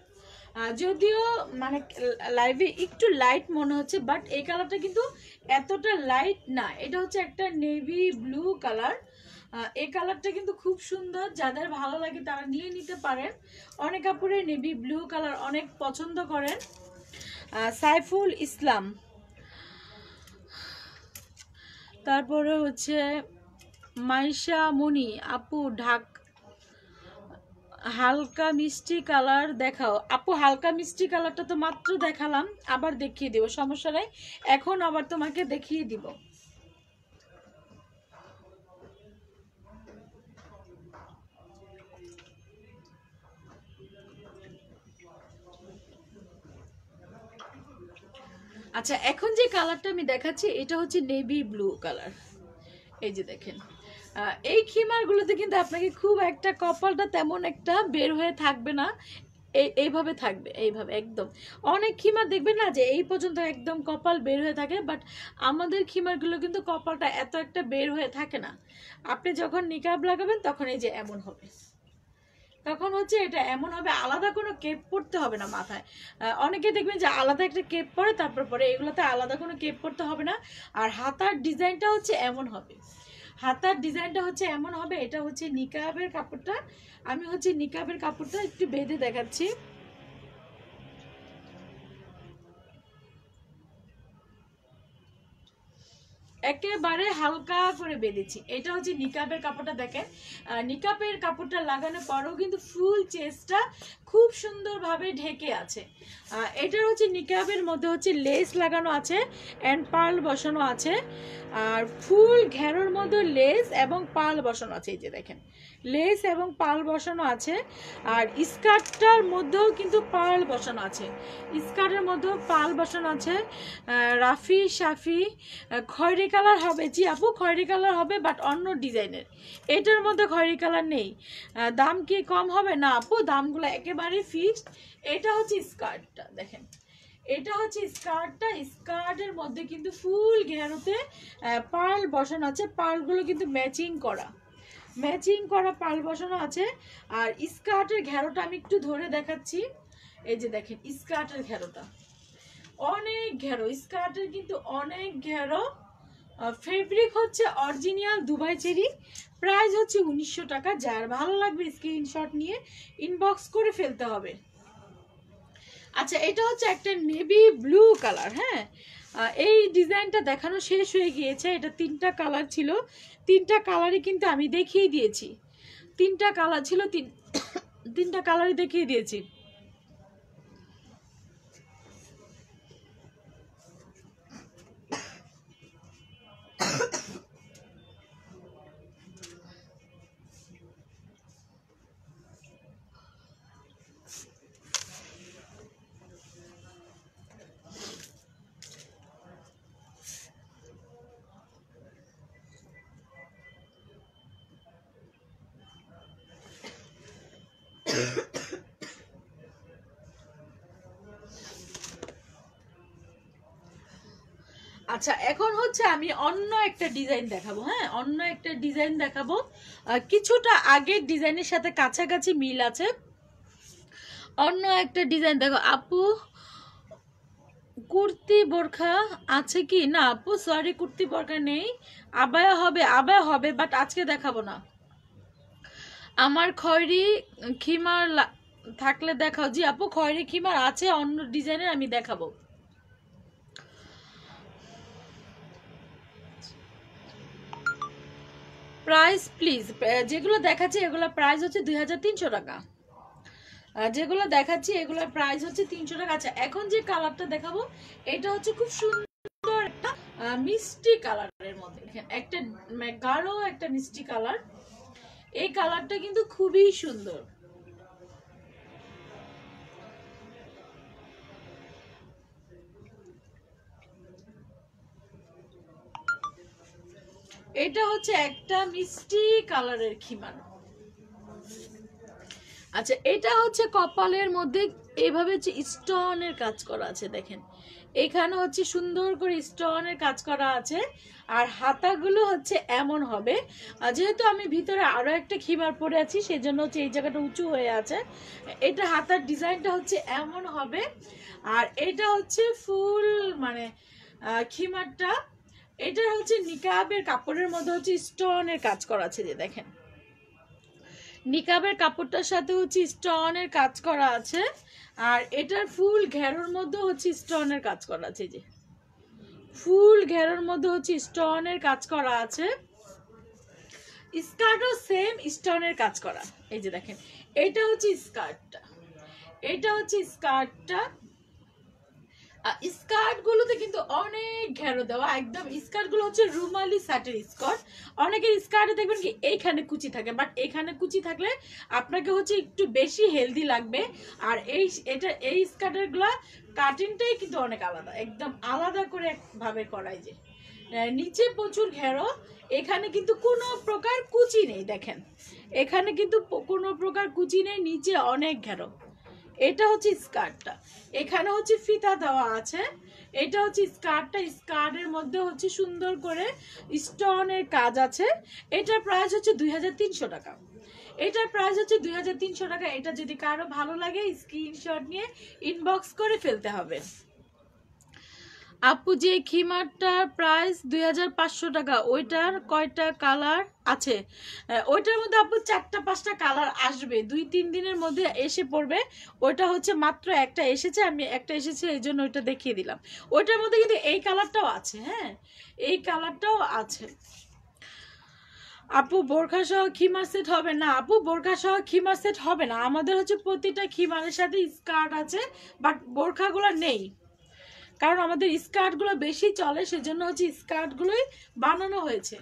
যদিও মানে লাইভে একটু লাইট মনে হচ্ছে, বাট এই কালারটা কিন্তু এতটা লাইট না। এটা হচ্ছে একটা নেভি ব্লু কালার, এই কালারটা কিন্তু খুব সুন্দর, যাদের ভালো লাগে তারা নিয়ে নিতে পারেন। অনেক কাপড়ে নেভি ব্লু কালার অনেক পছন্দ করেন। সাইফুল ইসলাম, তারপরে হচ্ছে মাইশা মনি আপু হালকা মিষ্টি কালার দেখাও। আপু হালকা মিষ্টি কালারটা তো মাত্র দেখালাম, আবার দেখিয়ে দিব, সমস্যা নাই, এখন আবার তোমাকে দেখিয়ে দিব। আচ্ছা, এখন যে কালারটা আমি দেখাচ্ছি এটা হচ্ছে নেভি ব্লু কালার। এই যে দেখেন, এই খিমারগুলোতে কিন্তু আপনাকে খুব একটা কপালটা তেমন একটা বের হয়ে থাকবে না, এইভাবে থাকবে, এইভাবে একদম। অনেক খিমার দেখবেন না যে এই পর্যন্ত একদম কপাল বের হয়ে থাকে, বাট আমাদের খিমারগুলো কিন্তু কপালটা এত একটা বের হয়ে থাকে না। আপনি যখন নিকাব লাগাবেন তখন এই যে এমন হবে, তখন হচ্ছে এটা এমন হবে, আলাদা কোনো কেপ পরতে হবে না মাথায়। অনেকে দেখবেন যে আলাদা একটা কেপ পরে তারপর পরে, এগুলোতে আলাদা কোনো কেপ পরতে হবে না। আর হাতার ডিজাইনটা হচ্ছে এমন হবে, হাতার ডিজাইনটা হচ্ছে এমন হবে। এটা হচ্ছে নিকাবের কাপড়টা, আমি হচ্ছে নিকাবের কাপড়টা একটু বেঁধে দেখাচ্ছি। একেবারে হালকা করে বেঁধেছি। এটা হচ্ছে নিকাবের কাপড়টা, দেখেন নিকাবের কাপড়টা লাগানোর পরেও কিন্তু ফুল চেস্টটা খুব সুন্দরভাবে ঢেকে আছে। এটার হচ্ছে নিকাবের মধ্যে হচ্ছে লেস লাগানো আছে অ্যান্ড পার্ল বসানো আছে, আর ফুল ঘেরোর মধ্যে লেস এবং পার্ল বসানো আছে। এই যে দেখেন, লেস এবং পার্ল বসানো আছে। আর স্কার্টটার মধ্যেও কিন্তু পার্ল বসানো আছে, স্কার্টের মধ্যেও পার্ল বসানো আছে। রাফি সাফি খয়েরি কালার হবে, জি আপু খয়েরি কালার হবে, বাট অন্য ডিজাইনের। এটার মধ্যে খয়েরি কালার নেই। দাম কি কম হবে? না আপু, দামগুলো একেবারে ফিক্সড। এটা হচ্ছে স্কার্টটা, দেখেন এটা হচ্ছে স্কার্টটা, স্কার্টের মধ্যে কিন্তু ফুল ঘেরোতে পার্ল বসানো আছে, পার্লগুলো কিন্তু ম্যাচিং করা, ম্যাচিং করা পার্ল বসানো আছে। আর স্কার্টের ঘেরোটা আমি একটু ধরে দেখাচ্ছি। এই যে দেখেন স্কার্টের ঘেরোটা অনেক ঘেরো, স্কার্টের কিন্তু অনেক ঘেরো। ফেব্রিক হচ্ছে অরিজিনাল দুবাই চেরি, প্রাইস হচ্ছে 1900 টাকা। যার ভালো লাগবে স্ক্রিনশট নিয়ে ইনবক্স করে ফেলতে হবে। আচ্ছা, এটা হচ্ছে একটা নেভি ব্লু কালার। হ্যাঁ, এই ডিজাইনটা দেখানো শেষ হয়ে গিয়েছে। এটা 3টা কালার ছিল, 3টা কালারই কিন্তু আমি দেখিয়ে দিয়েছি, 3টা কালার ছিল, 3টা কালারই দেখিয়ে দিয়েছি। আচ্ছা, এখন হচ্ছে আমি অন্য একটা ডিজাইন দেখাবো। হ্যাঁ, অন্য একটা ডিজাইন দেখাবো, কিছুটা আগের ডিজাইনের সাথে কাছাকাছি মিল আছে। অন্য একটা ডিজাইন দেখো আপু। কুর্তি বোরখা আছে কি? না আপু, সরি কুর্তি বোরখা নেই। আবায়া হবে, আবায়া হবে, বাট আজকে দেখাবো না। আমার খয়েরি খিমার থাকলে দেখাও। জি আপু, খয়েরি খিমার আছে অন্য ডিজাইনের, আমি দেখাবো। প্রাইস প্লিজ, যেগুলো দেখাচ্ছি এগুলো প্রাইস হচ্ছে 2300 টাকা। যেগুলো দেখাচ্ছি এগুলোর প্রাইস হচ্ছে 300 টাকা। আচ্ছা, এখন যে কালারটা দেখাবো এটা হচ্ছে খুব সুন্দর একটা মিষ্টি কালারের মধ্যে, একটা গাঢ় একটা মিষ্টি কালার। এই কালারটা কিন্তু খুবই সুন্দর। এটা হচ্ছে একটা মিষ্টি কালারের খিমার। আচ্ছা, এটা হচ্ছে কপালের মধ্যে এইভাবে হচ্ছে স্টোনের কাজ করা আছে, দেখেন এখানে হচ্ছে সুন্দর করে স্টোনের কাজ করা আছে। আর হাতাগুলো হচ্ছে এমন হবে, যেহেতু আমি ভিতরে আরো একটা খিমার পরে আছি সেজন্য হচ্ছে এই জায়গাটা উঁচু হয়ে আছে। এটা হাতার ডিজাইনটা হচ্ছে এমন হবে। আর এটা হচ্ছে ফুল মানে খিমারটা, এটা হচ্ছে নিকাবের কাপড়ের মধ্যে হচ্ছে স্টোনের কাজ করা আছে, যে দেখেন নিকাবের কাপড়টার সাথে হচ্ছে স্টোনের কাজ করা আছে, আর এটার ফুল ঘেরোর মধ্যে হচ্ছে স্টোনের কাজ করা আছে। যে ফুল ঘেরোর মধ্যে হচ্ছে স্টোনের কাজ করা আছে, স্কার্টও সেম স্টোনের কাজ করা। এই যে দেখেন, এটা হচ্ছে স্কার্টটা, এটা হচ্ছে স্কার্টটা। স্কার্ট গুলোতে কিন্তু অনেক ঘেরো দেওয়া, একদম স্কার্ট গুলো হচ্ছে রুমালি সাটের স্কার্ট। অনেকের স্কার্টে দেখবেন কি এইখানে কুচি থাকে, বাট এখানে কুচি থাকলে আপনাকে হচ্ছে একটু বেশি হেলদি লাগবে। আর এই স্কার্টের গুলা কাটিংটাই কিন্তু অনেক আলাদা, একদম আলাদা করে ভাবে করাই। যে নিচে প্রচুর ঘেরো, এখানে কিন্তু কোনো প্রকার কুচি নেই। দেখেন এখানে কিন্তু কোনো প্রকার কুচি নেই, নিচে অনেক ঘেরো। এটা হচ্ছে স্কার্টটা, এখানে হচ্ছে ফিতা দেওয়া আছে। এটা হচ্ছে স্কার্টটা, স্কার্টের মধ্যে হচ্ছে সুন্দর করে স্টোনের কাজ আছে। এটার প্রাইস হচ্ছে 2300 টাকা। এটার প্রাইস হচ্ছে 2300 টাকা। এটা যদি কারো ভালো লাগে স্ক্রিনশট নিয়ে ইনবক্স করে ফেলতে হবে। আপু যে খিমারটার প্রাইস 2500 টাকা, ওইটার কয়টা কালার আছে? ওইটার মধ্যে আপু 4-5টা কালার আসবে, 2-3 দিনের মধ্যে এসে পড়বে। ওইটা হচ্ছে মাত্র একটা এসেছে, আমি একটা এসেছে এই জন্য ওইটা দেখিয়ে দিলাম। ওইটার মধ্যে কিন্তু এই কালারটাও আছে, হ্যাঁ এই কালারটাও আছে। আপু বোরখা সহ খিমার সেট হবে না? আপু বোরখা সহ খিমার সেট হবে না, আমাদের হচ্ছে প্রতিটা খিমারের সাথে স্কার্ট আছে, বাট বোরখাগুলো নেই। কারণ আমাদের স্কার্টগুলো বেশি চলে, সেজন্য হচ্ছে স্কার্টগুলোই বানানো হয়েছে।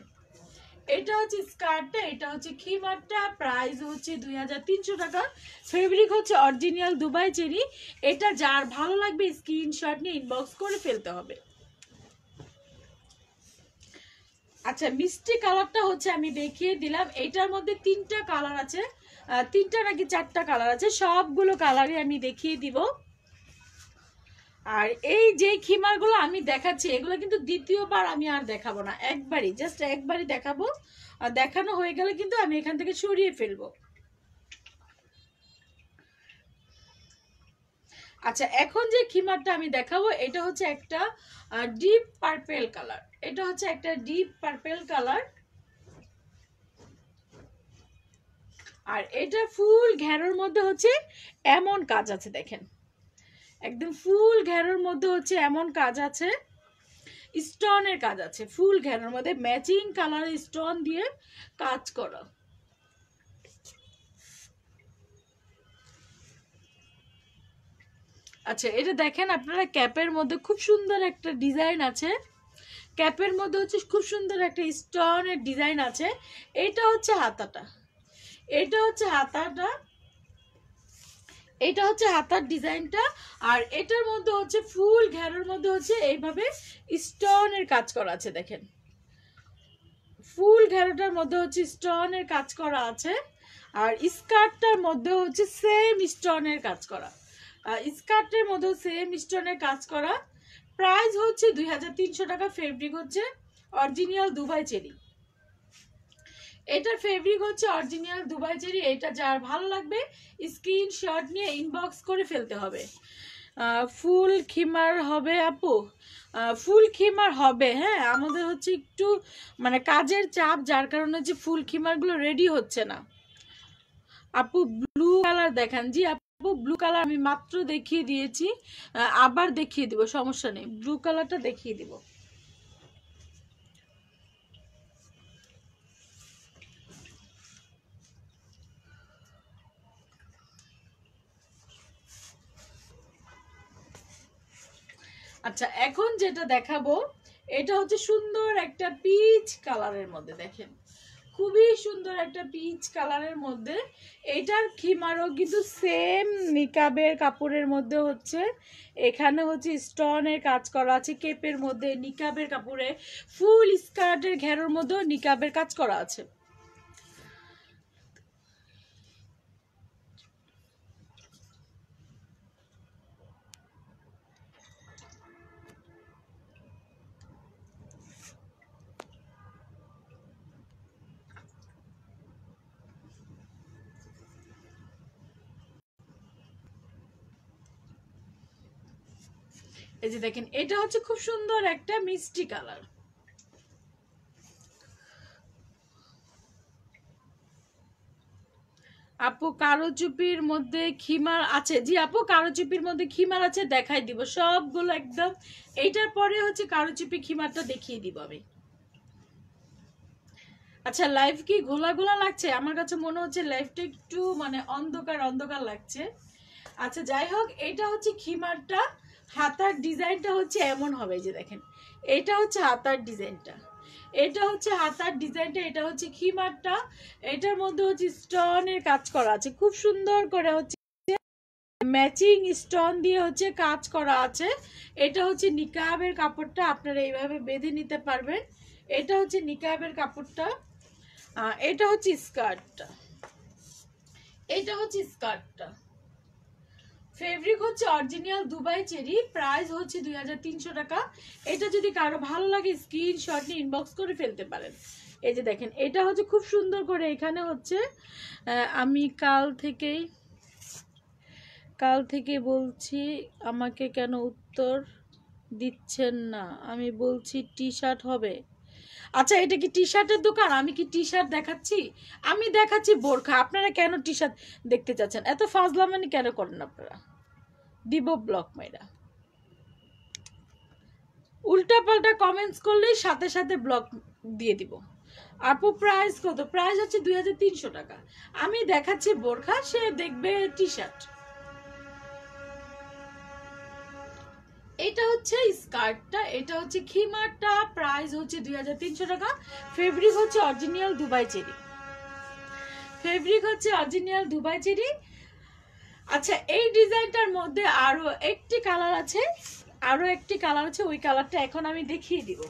এটা হচ্ছে স্কার্টটা, এটা হচ্ছে খিমারটা। প্রাইস হচ্ছে 2300 টাকা। ফেব্রিক হচ্ছে অরিজিনাল দুবাই চেরি। এটা যার ভালো লাগবে স্ক্রিনশট নিয়ে ইনবক্স করে ফেলতে হবে। আচ্ছা মিষ্টি কালারটা হচ্ছে আমি দেখিয়ে দিলাম। এটার মধ্যে 3টা কালার আছে, 3টা নাকি 4টা কালার আছে, সবগুলো কালারই আমি দেখিয়ে দিব। আর এই যে খিমারগুলো আমি দেখাচ্ছি এগুলো কিন্তু দ্বিতীয়বার আমি আর দেখাবো না, একবারই জাস্ট একবারই দেখাবো। আর দেখানো হয়ে গেলে কিন্তু আমি এখান থেকে সরিয়ে ফেলবো। আচ্ছা এখন যে খিমারটা আমি দেখাবো এটা হচ্ছে একটা ডিপ পার্পেল কালার। এটা হচ্ছে একটা ডিপ পার্পেল কালার, আর এটা ফুল ঘেরোর মধ্যে হচ্ছে এমন কাজ আছে। দেখেন একদম ফুল ঘেরোর মধ্যে হচ্ছে এমন কাজ আছে, স্টোনের কাজ আছে। ফুল ঘেরোর মধ্যে ম্যাচিং কালার স্টোন দিয়ে কাজ করা। আচ্ছা এটা দেখেন আপনারা, ক্যাপের মধ্যে খুব সুন্দর একটা ডিজাইন আছে। ক্যাপের মধ্যে হচ্ছে খুব সুন্দর একটা স্টোনের ডিজাইন আছে। এটা হচ্ছে হাতাটা, এটা হচ্ছে হাতাটা, এটা হচ্ছে হাতার ডিজাইনটা। আর এটার মধ্যে হচ্ছে ফুল ঘেরোর মধ্যে হচ্ছে এইভাবে স্টোনের কাজ করা আছে। দেখেন ফুল ঘেরোটার মধ্যে হচ্ছে স্টোনের কাজ করা আছে, আর স্কার্টটার মধ্যে হচ্ছে সেম স্টোনের কাজ করা। স্কার্টের মধ্যে সেম স্টোনের কাজ করা। প্রাইস হচ্ছে 2300 টাকা। ফেব্রিক হচ্ছে অরিজিনাল দুবাই চেরি। এটার ফেব্রিক হচ্ছে অরিজিনাল দুবাই চেরি। এটা যার ভালো লাগবে স্ক্রিনশট নিয়ে ইনবক্স করে ফেলতে হবে। ফুল খিমার হবে আপু? ফুল খিমার হবে, হ্যাঁ আমাদের হচ্ছে একটু মানে কাজের চাপ, যার কারণে যে ফুল খিমারগুলো রেডি হচ্ছে না। আপু ব্লু কালার দেখান। জি আপু ব্লু কালার আমি মাত্র দেখিয়ে দিয়েছি, আবার দেখিয়ে দিব, সমস্যা নেই, ব্লু কালারটা দেখিয়ে দিব। আচ্ছা এখন যেটা দেখাবো এটা হচ্ছে সুন্দর একটা পিচ কালারের মধ্যে। দেখেন খুবই সুন্দর একটা পিচ কালারের মধ্যে। এটার খিমারও কিন্তু সেম নিকাবের কাপড়ের মধ্যে হচ্ছে, এখানে হচ্ছে স্টোনের কাজ করা আছে। কেপের মধ্যে নিকাবের কাপড়ে ফুল স্কার্টের ঘেরোর মধ্যেও নিকাবের কাজ করা আছে। এই যে দেখেন এটা হচ্ছে খুব সুন্দর একটা মিষ্টি কালার। আপু কারোচুপির মধ্যে খিমার আছে? জি আপু, কারোচুপির মধ্যে খিমার আছে, দেখাই দিব সবগুলো একদম। এইটার পরে হচ্ছে কারোচুপি খিমারটা দেখিয়ে দিব আমি। আচ্ছা, লাইভ কি ঘোলা ঘোলা লাগছে? আমার কাছে মনে হচ্ছে লাইভটা একটু মানে অন্ধকার অন্ধকার লাগছে। আচ্ছা যাই হোক, এটা হচ্ছে খিমারটা। হাতার ডিজাইনটা হচ্ছে এমন হবে, যে দেখেন এটা হচ্ছে হাতার ডিজাইনটা, এটা হচ্ছে হাতার ডিজাইনটা, এটা হচ্ছে খিমারটা। এটার মধ্যে হচ্ছে স্টোনের কাজ করা আছে, খুব সুন্দর করে হচ্ছে ম্যাচিং স্টোন দিয়ে হচ্ছে কাজ করা আছে। এটা হচ্ছে নিকাবের কাপড়টা, আপনারা এইভাবে বেঁধে নিতে পারবেন। এটা হচ্ছে নিকাবের কাপড়টা। এটা হচ্ছে স্কার্টটা, এটা হচ্ছে স্কার্টটা। ফেব্রিক হচ্ছে অরিজিনাল দুবাই চেরি, প্রাইস হচ্ছে 2300 টাকা। এটা যদি কারো ভালো লাগে স্ক্রিনশট নিয়ে ইনবক্স করে ফেলতে পারেন। এই যে দেখেন, এটা হচ্ছে খুব সুন্দর করে এখানে হচ্ছে আমি কাল থেকে বলছি, আমাকে কেন উত্তর দিচ্ছেন না? আমি বলছি টি শার্ট হবে। আচ্ছা, এটা কি টি শার্টের দোকান? আমি কি টি শার্ট দেখাচ্ছি? আমি দেখাচ্ছি বোরখা। আপনারা কেন টি শার্ট দেখতে চাচ্ছেন? এত ফাজলামানি কেন করেন আপনারা? দিব ব্লক মাইরা। উল্টা পাল্টা কমেন্টস করলেই সাথে সাথে ব্লক দিয়ে দিব। আপু প্রাইস কত? প্রাইস হচ্ছে 2300 টাকা। আমি দেখাচ্ছি বোরখা, সে দেখবে টি শার্ট। এটা হচ্ছে স্কার্টটা, এটা হচ্ছে খিমারটা, প্রাইস হচ্ছে 2300 টাকা। ফেব্রিক হচ্ছে অরিজিনাল দুবাই চেরি, ফেব্রিক হচ্ছে অরিজিনাল দুবাই চেরি। আচ্ছা, এই ডিজাইনটার মধ্যে আরো একটি কালার আছে, ওই কালারটা এখন আমি দেখিয়ে দিব।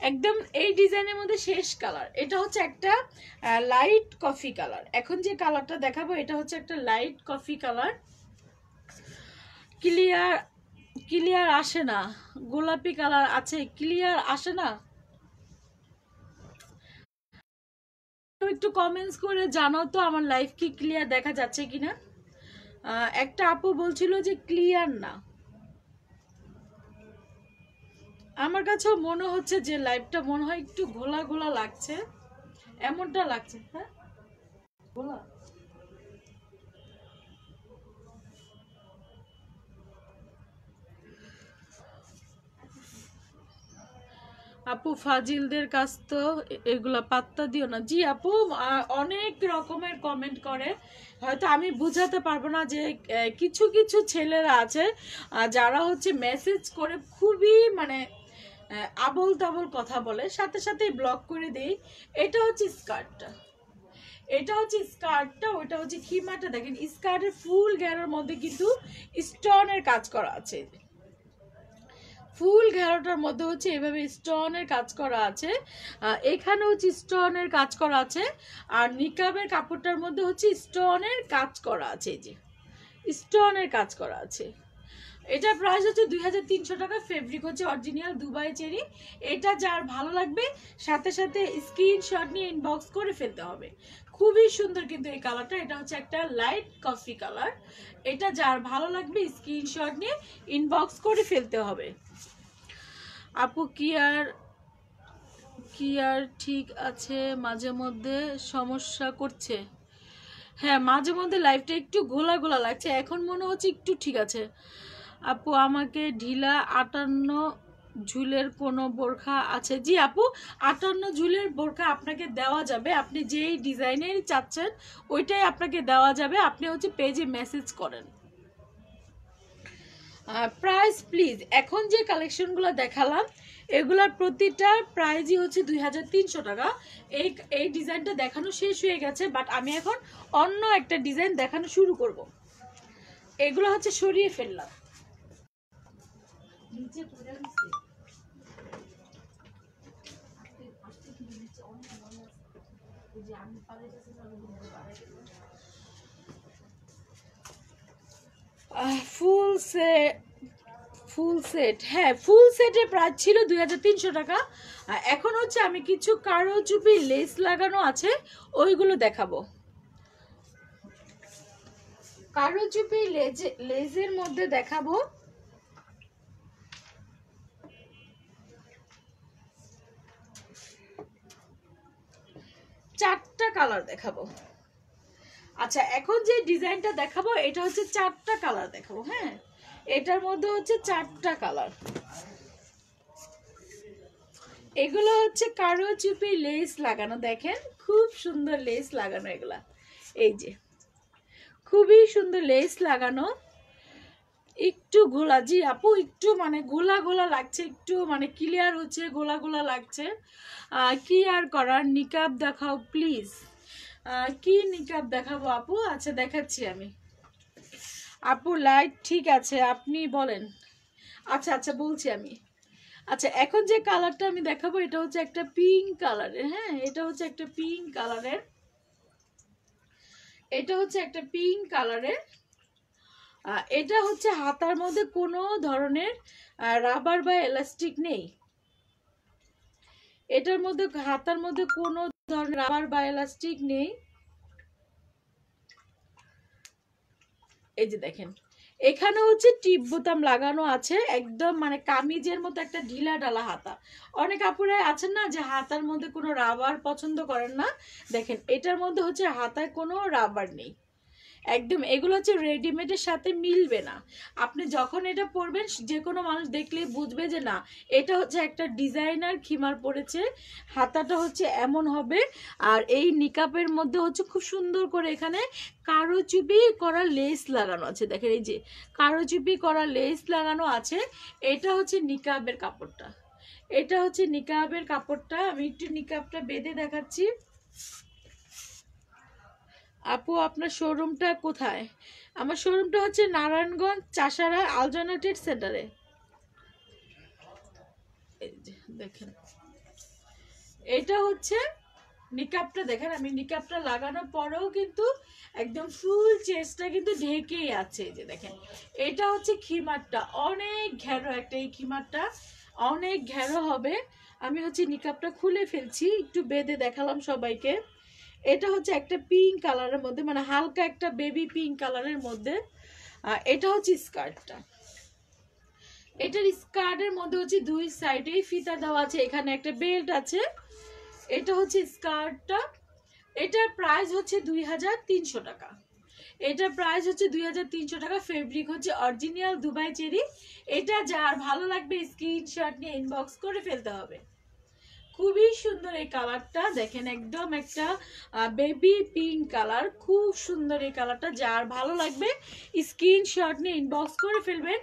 একদম এই ডিজাইনের মধ্যে শেষ কালার, এটা হচ্ছে একটা লাইট কফি কালার। এখন যে কালারটা দেখাবো এটা হচ্ছে একটা লাইট কফি কালার। ক্লিয়ার আসে না, গোলাপি কালার আছে, ক্লিয়ার আসে না। একটু কমেন্টস করে জানাও তো আমার লাইভ কি ক্লিয়ার দেখা যাচ্ছে কিনা। একটা আপু বলছিল যে ক্লিয়ার না। আমার কাছেও মনে হচ্ছে যে লাইভটা মনে হয় একটু ঘোলা ঘোলা লাগছে, এমনটা লাগছে। হ্যাঁ ঘোলা। আপু ফাজিলদের কাছ তো এগুলা পাত্তা দিও না। জি আপু, অনেক রকমের কমেন্ট করে, হয়তো আমি বুঝাতে পারবো না যে কিছু কিছু ছেলেরা আছে যারা হচ্ছে মেসেজ করে খুবই মানে আবল তাবল কথা বলে, সাথে সাথে ব্লক করে দেই। এটা হচ্ছে স্কার্টটা, এটা হচ্ছে স্কার্টটা, ওটা হচ্ছে খিমাটা। দেখেন স্কার্টের ফুল ঘেরার মধ্যে কিন্তু স্টোনের কাজ করা আছে, ফুল ঘেরাটার মধ্যে হচ্ছে এভাবে স্টোনের কাজ করা আছে, এখানে হচ্ছে স্টোনের কাজ করা আছে। আর নিকাবের কাপড়টার মধ্যে হচ্ছে স্টোনের কাজ করা আছে, এই যে স্টোনের কাজ করা আছে। এটা প্রাইস হচ্ছে 2300 টাকা। ফেব্রিক হচ্ছে অরিজিনাল দুবাই চেরি। এটা যার ভালো লাগবে সাথে সাথে স্ক্রিনশট নিয়ে ইনবক্স করে ফেলতে হবে। খুবই সুন্দর কিন্তু এই কালারটা, এটা হচ্ছে একটা লাইট কফি কালার। এটা যার ভালো লাগবে স্ক্রিনশট নিয়ে ইনবক্স করে ফেলতে হবে। আপু কি আর ঠিক আছে, মাঝে মধ্যে সমস্যা করছে। হ্যাঁ, মাঝে মধ্যে লাইফটা একটু ঘোলা ঘোলা লাগছে, এখন মনে হচ্ছে একটু ঠিক আছে। আপু আমাকে ঢিলা 58 ঝুলের কোনো বোরখা আছে? জি আপু, 58 ঝুলের বোরখা আপনাকে দেওয়া যাবে, আপনি যেই ডিজাইনের চাচ্ছেন ওইটাই আপনাকে দেওয়া যাবে। আপনি হচ্ছে পেজে মেসেজ করেন। প্রাইস প্লিজ, এখন যে কালেকশনগুলো দেখালাম এগুলার প্রতিটার প্রাইসই হচ্ছে 2300 টাকা। এই ডিজাইনটা দেখানো শেষ হয়ে গেছে, বাট আমি এখন অন্য একটা ডিজাইন দেখানো শুরু করব। এগুলো হচ্ছে সরিয়ে ফেললাম। ফুল সেট, হ্যাঁ ফুল সেটের প্রাইস ছিল 2300 টাকা। এখন হচ্ছে আমি কিছু কারচুপি লেস লাগানো আছে ওইগুলো দেখাবো। কারচুপি লেজের মধ্যে দেখাবো চারটা কালার দেখাবো। আচ্ছা, এখন যে ডিজাইনটা দেখাবো এটা হচ্ছে চারটা কালার দেখাবো। হ্যাঁ, এটার মধ্যে হচ্ছে চারটা কালার। এগুলো হচ্ছে কারচুপি লেস লাগানো, দেখেন খুব সুন্দর লেস লাগানো এগুলা। এই যে খুবই সুন্দর লেস লাগানো, একটু ঘোলা। জি আপু, একটু মানে গোলা গোলা লাগছে, একটু মানে ক্লিয়ার হচ্ছে, গোলা গোলা লাগছে। কি আর করার, নিকাব দেখাও প্লিজ। কি নিকাব দেখাবো আপু? আচ্ছা দেখাচ্ছি আমি আপু, লাইট ঠিক আছে আপনি বলেন। আচ্ছা আচ্ছা বলছি আমি। আচ্ছা, এখন যে কালারটা আমি দেখাবো এটা হচ্ছে একটা পিঙ্ক কালারের। হ্যাঁ, এটা হচ্ছে একটা পিঙ্ক কালারের, এটা হচ্ছে একটা পিঙ্ক কালারের। এটা হচ্ছে হাতার মধ্যে কোনো ধরনের রাবার বা এলাস্টিক নেই। এটার মধ্যে হাতার মধ্যে কোনো ধরনের রাবার বা এলাস্টিক নেই। এই যে দেখেন, এখানে হচ্ছে টিপ বোতাম লাগানো আছে, একদম মানে কামিজের মতো একটা ঢিলা ঢালা হাতা। অনেক আপুরা আছেন না যে হাতার মধ্যে কোনো রাবার পছন্দ করেন না, দেখেন এটার মধ্যে হচ্ছে হাতায় কোনো রাবার নেই একদম। এগুলো হচ্ছে রেডিমেডের সাথে মিলবে না। আপনি যখন এটা পরবেন যে কোনো মানুষ দেখলেই বুঝবে যে না, এটা হচ্ছে একটা ডিজাইনার খিমার পরেছে। হাতাটা হচ্ছে এমন হবে। আর এই নিকাপের মধ্যে হচ্ছে খুব সুন্দর করে এখানে কারুচুপি করা লেস লাগানো আছে। দেখেন এই যে কারুচুপি করা লেস লাগানো আছে। এটা হচ্ছে নিকাবের কাপড়টা, এটা হচ্ছে নিকাবের কাপড়টা। আমি একটু নিকাবটা বেঁধে দেখাচ্ছি। আপু আপনার শোরুমটা কোথায়? আমার শোরুমটা হচ্ছে নারায়ণগঞ্জ চাষারা আলজানা ট্রেড সেন্টারে। দেখেন এটা হচ্ছে নিকাবটা, দেখেন আমি নিকাবটা লাগানোর পরেও কিন্তু একদম ফুল চেস্টটা কিন্তু ঢেকেই আছে। এই যে দেখেন, এটা হচ্ছে খিমারটা, অনেক ঘেরো একটা, এই খিমারটা অনেক ঘেরো হবে। আমি হচ্ছে নিকাবটা খুলে ফেলছি, একটু বেঁধে দেখালাম সবাইকে। এটা হচ্ছে একটা পিঙ্ক কালারের মধ্যে, মানে হালকা একটা বেবি পিঙ্ক কালারের মধ্যে। এটা হচ্ছে স্কার্টটা, এটার স্কার্টের মধ্যে হচ্ছে দুই সাইডেই ফিতা দেওয়া আছে, এখানে একটা বেল্ট আছে। এটা হচ্ছে স্কার্টটা, এটার প্রাইস হচ্ছে 2300 টাকা। এটার প্রাইস হচ্ছে 2300 টাকা। ফেব্রিক হচ্ছে অরিজিনাল দুবাই চেরি। এটা যার ভালো লাগবে স্ক্রিনশট নিয়ে ইনবক্স করে ফেলতে হবে। খুবই সুন্দর এই কালারটা, দেখেন একদম একটা বেবি পিঙ্ক কালার, খুব সুন্দর এই কালারটা। যার ভালো লাগবে স্ক্রিনশট নিয়ে ইনবক্স করে ফেলবেন।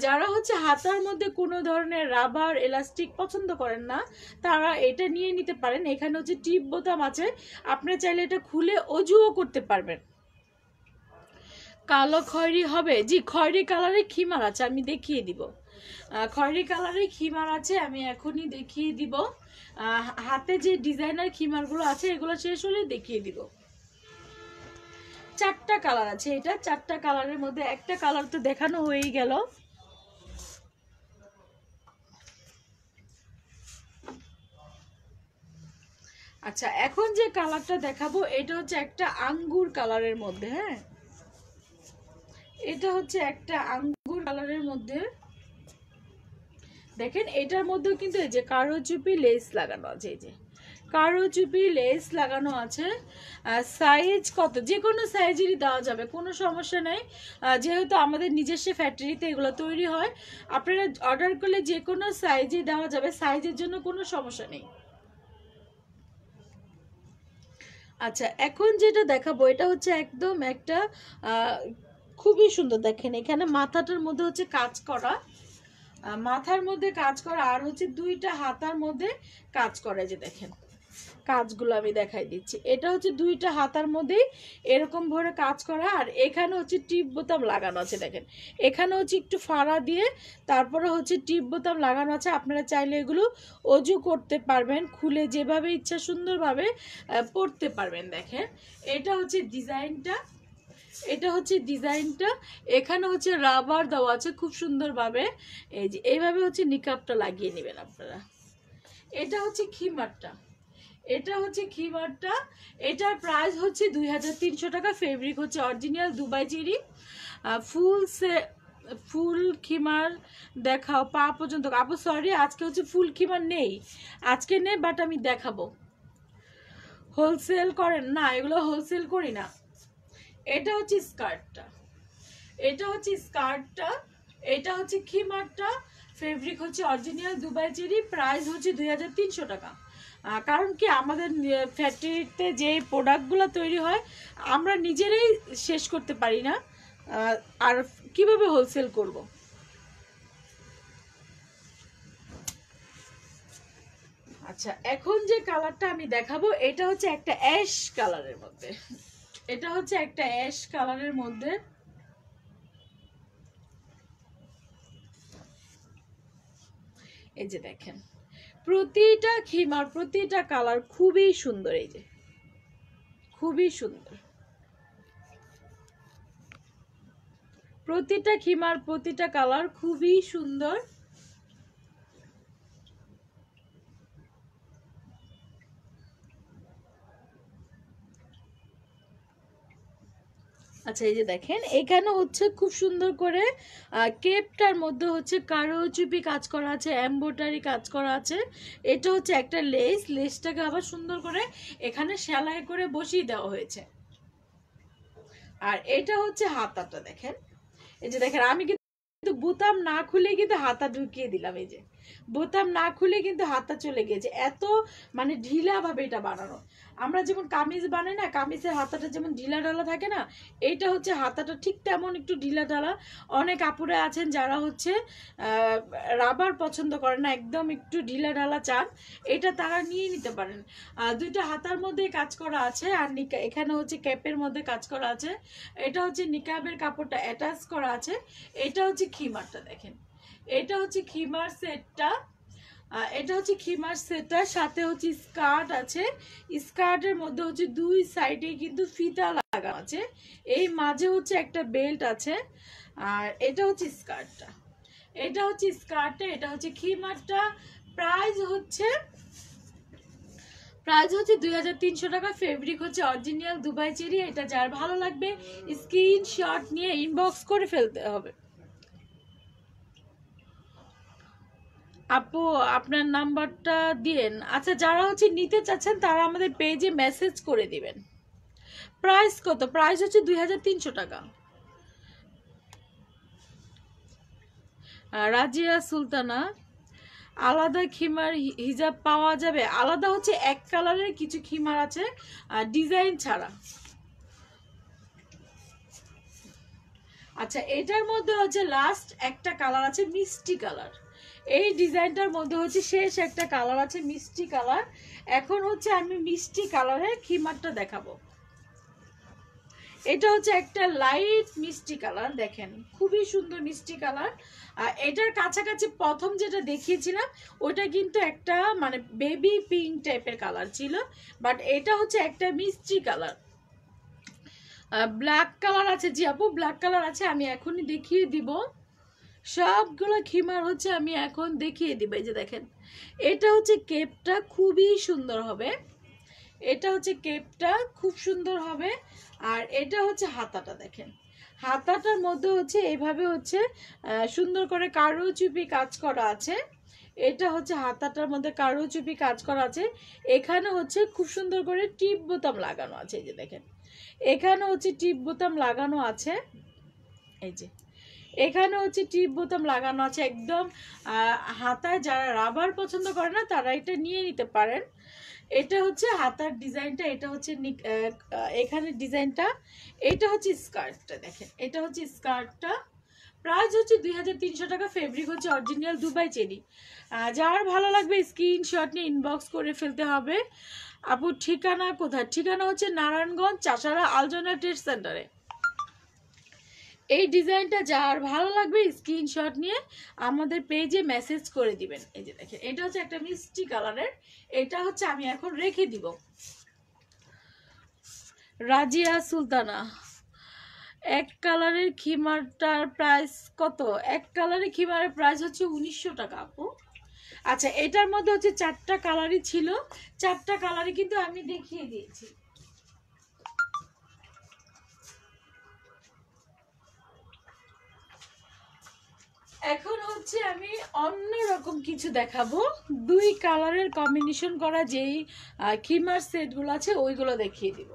যারা হচ্ছে হাতার মধ্যে কোনো ধরনের রাবার এলাস্টিক পছন্দ করেন না তারা এটা নিয়ে নিতে পারেন। এখানে হচ্ছে টিপ বোতাম আছে, আপনি চাইলে এটা খুলে অজুও করতে পারবেন। কালো খয়েরি হবে? জি, খয়েরি কালারের খিমার আছে, আমি দেখিয়ে দিব। খয়েরি কালারের খিমার আছে, আমি এখনই দেখিয়ে দিব। হাতে যে ডিজাইনার খিমারগুলো আছে এগুলো শেষ হলে দেখিয়ে দিব। চারটা কালার আছে, এটা চারটা কালারের মধ্যে একটা কালার তো দেখানো হয়েই গেল। আচ্ছা, এখন যে কালারটা দেখাবো এটা হচ্ছে একটা আঙ্গুর কালারের মধ্যে। হ্যাঁ, এটা হচ্ছে একটা আঙ্গুর কালারের মধ্যে। দেখেন এটার মধ্যেও কিন্তু এই যে কারুচুপি লেস লাগানো আছে, এই যে কারুচুপি লেস লাগানো আছে। সাইজ কত? যে কোনো সাইজেরই দেওয়া যাবে, কোনো সমস্যা নেই। যেহেতু আমাদের নিজস্ব ফ্যাক্টরিতে এগুলো তৈরি হয়, আপনারা অর্ডার করলে যে কোনো সাইজে দেওয়া যাবে, সাইজের জন্য কোনো সমস্যা নেই। আচ্ছা, এখন যেটা দেখাবো এটা হচ্ছে একদম একটা খুবই সুন্দর। দেখেন এখানে মাথাটার মধ্যে হচ্ছে কাজ করা, মাথার মধ্যে কাজ করা, আর হচ্ছে দুইটা হাতার মধ্যে কাজ করা। যে দেখেন কাজগুলো আমি দেখাই দিচ্ছি, এটা হচ্ছে দুইটা হাতার মধ্যেই এরকম ভরে কাজ করা। আর এখানে হচ্ছে টিপ বোতাম লাগানো আছে, দেখেন এখানে হচ্ছে একটু ফাড়া দিয়ে তারপরে হচ্ছে টিপ বোতাম লাগানো আছে। আপনারা চাইলে এগুলো অজু করতে পারবেন, খুলে যেভাবে ইচ্ছা সুন্দরভাবে পরতে পারবেন। দেখেন এটা হচ্ছে ডিজাইনটা, এটা হচ্ছে ডিজাইনটা। এখানে হচ্ছে রাবার দেওয়া আছে খুব সুন্দরভাবে। এই যে এইভাবে হচ্ছে নিকাবটা লাগিয়ে নেবেন আপনারা। এটা হচ্ছে খিমারটা, এটা হচ্ছে খিমারটা, এটার প্রাইস হচ্ছে 2300 টাকা। ফেব্রিক হচ্ছে অরিজিনাল দুবাই চেরি। ফুল খিমার দেখাও পা পর্যন্ত। আপু সরি, আজকে হচ্ছে ফুল খিমার নেই, আজকে নেই, বাট আমি দেখাবো। হোলসেল করেন না? এগুলো হোলসেল করি না। এটা হচ্ছে স্কার্টটা, এটা হচ্ছে স্কার্টটা, এটা হচ্ছে খিমারটা। ফেব্রিক হচ্ছে অরিজিনাল দুবাই চেরি। প্রাইস হচ্ছে 2300 টাকা। কারণ কি, আমাদের ফ্যাক্টরিতে যে প্রোডাক্টগুলো তৈরি হয় আমরা নিজেরাই শেষ করতে পারি না, আর কিভাবে হোলসেল করব। আচ্ছা, এখন যে কালারটা আমি দেখাবো এটা হচ্ছে একটা অ্যাশ কালারের মধ্যে, এটা হচ্ছে একটা অ্যাশ কালারের মধ্যে। এই যে দেখেন, প্রতিটা খিমার প্রতিটা কালার খুবই সুন্দর, এই যে খুবই সুন্দর। প্রতিটা খিমার প্রতিটা কালার খুবই সুন্দর। আচ্ছা, এই যে দেখেন, এখানে হচ্ছে খুব সুন্দর করে কেপটার মধ্যে হচ্ছে কারুচুপি কাজ করা আছে, এমব্রয়ডারি কাজ করা আছে। এটা হচ্ছে একটা লেস, লেসটাকে আবার সুন্দর করে এখানে সেলাই করে বসিয়ে দেওয়া হয়েছে। আর এটা হচ্ছে হাতাটা দেখেন, এই যে দেখেন, আমি কিন্তু বোতাম না খুলে কিন্তু হাতা ঢুকিয়ে দিলাম। এই যে বোতাম না খুলে কিন্তু হাতা চলে গেছে, এত মানে ঢিলা ভাবে এটা বানানো। আমরা যেমন কামিজ বানাই না, কামিজের হাতাটা যেমন ঢিলা ঢালা থাকে না, এইটা হচ্ছে হাতাটা ঠিক তেমন একটু ঢিলা ঢালা। অনেক আপুরা আছেন যারা হচ্ছে রাবার পছন্দ করে না, একদম একটু ঢিলা ঢালা চান, এটা তারা নিয়ে নিতে পারেন। দুইটা হাতার মধ্যে কাজ করা আছে, আর এখানে হচ্ছে ক্যাপের মধ্যে কাজ করা আছে। এটা হচ্ছে নিকাবের কাপড়টা অ্যাটাচ করা আছে। এটা হচ্ছে খিমারটা দেখেন, এটা হচ্ছে খিমার সেটটা। এটা হচ্ছে খিমার সেটটার সাথে হচ্ছে স্কার্ট আছে। স্কার্টের মধ্যে হচ্ছে দুই সাইডে কিন্তু ফিতা লাগানো আছে, এই মাঝে হচ্ছে একটা বেল্ট আছে। আর এটা হচ্ছে স্কার্টটা, এটা হচ্ছে স্কার্টটা, এটা হচ্ছে খিমারটা। প্রাইস হচ্ছে 2300 টাকা। ফেব্রিক হচ্ছে অরিজিনাল দুবাই চেরি। এটা যার ভালো লাগবে স্ক্রিনশট নিয়ে ইনবক্স করে ফেলতে হবে। আপু আপনার নাম্বারটা দিয়েন। আচ্ছা, যারা হচ্ছে নিতে চাচ্ছেন তারা আমাদের পেজে মেসেজ করে দিবেন। প্রাইস কত? প্রাইস হচ্ছে 2300 টাকা। রাজিয়া সুলতানা, আলাদা খিমার হিজাব পাওয়া যাবে? আলাদা হচ্ছে এক কালারের কিছু খিমার আছে, ডিজাইন ছাড়া। আচ্ছা, এটার মধ্যে হচ্ছে লাস্ট একটা কালার আছে মিষ্টি কালার। এই ডিজাইনটার মধ্যে হচ্ছে শেষ একটা কালার আছে মিষ্টি কালার। এখন হচ্ছে আমি মিষ্টি কালারের খিমারটা দেখাবো। এটা হচ্ছে একটা লাইট মিষ্টি কালার, দেখেন খুবই সুন্দর মিষ্টি কালার। এটার কাছাকাছি প্রথম যেটা দেখিয়েছিলাম ওটা কিন্তু একটা মানে বেবি পিঙ্ক টাইপের কালার ছিল, বাট এটা হচ্ছে একটা মিষ্টি কালার। ব্ল্যাক কালার আছে, জি আপু ব্ল্যাক কালার আছে, আমি এখনই দেখিয়ে দিব। সবগুলো খিমার হচ্ছে আমি এখন দেখিয়ে দিব। এই যে দেখেন, এটা হচ্ছে কেপটা খুবই সুন্দর হবে, এটা হচ্ছে কেপটা খুব সুন্দর হবে। আর এটা হচ্ছে হাতাটা, দেখেন হাতাটার মধ্যে হচ্ছে এইভাবে হচ্ছে সুন্দর করে কারুচুপি কাজ করা আছে। এটা হচ্ছে হাতাটার মধ্যে কারুচুপি কাজ করা আছে। এখানে হচ্ছে খুব সুন্দর করে টিপ বোতাম লাগানো আছে, এই যে দেখেন এখানে হচ্ছে টিপ বোতাম লাগানো আছে। এই যে এখানে হচ্ছে টিপ বোতাম লাগানো আছে একদম। হাতায় যারা রাবার পছন্দ করে না তারা এটা নিয়ে নিতে পারেন। এটা হচ্ছে হাতার ডিজাইনটা, এটা হচ্ছে এখানে ডিজাইনটা। এটা হচ্ছে স্কার্টটা, দেখেন এটা হচ্ছে স্কার্টটা। প্রাইস হচ্ছে 2300 টাকা। ফেব্রিক হচ্ছে অরিজিনাল দুবাই চেরি। যার ভালো লাগবে স্ক্রিনশট নিয়ে ইনবক্স করে ফেলতে হবে। আপু ঠিকানা কোথায়? ঠিকানা হচ্ছে নারায়ণগঞ্জ চাষারা আলজনা ট্রেড সেন্টারে। এই ডিজাইনটা যার ভালো লাগবে স্ক্রিনশট নিয়ে আমাদের পেজে মেসেজ করে দিবেন। এই যে দেখেন, এটা হচ্ছে একটা মিষ্টি কালারের, এটা হচ্ছে আমি এখন রেখে দিব। রাজিয়া সুলতানা, এক কালারের খিমারটার প্রাইস কত? এক কালারের খিমারের প্রাইস হচ্ছে 1900 টাকা আপু। আচ্ছা, এটার মধ্যে হচ্ছে 4টা কালারই ছিল, 4টা কালারই কিন্তু আমি দেখিয়ে দিয়েছি। এখন হচ্ছে আমি অন্য রকম কিছু দেখাবো, 2 কালারের কম্বিনেশন করা যেই খিমার সেটগুলো আছে ওইগুলো দেখিয়ে দিব।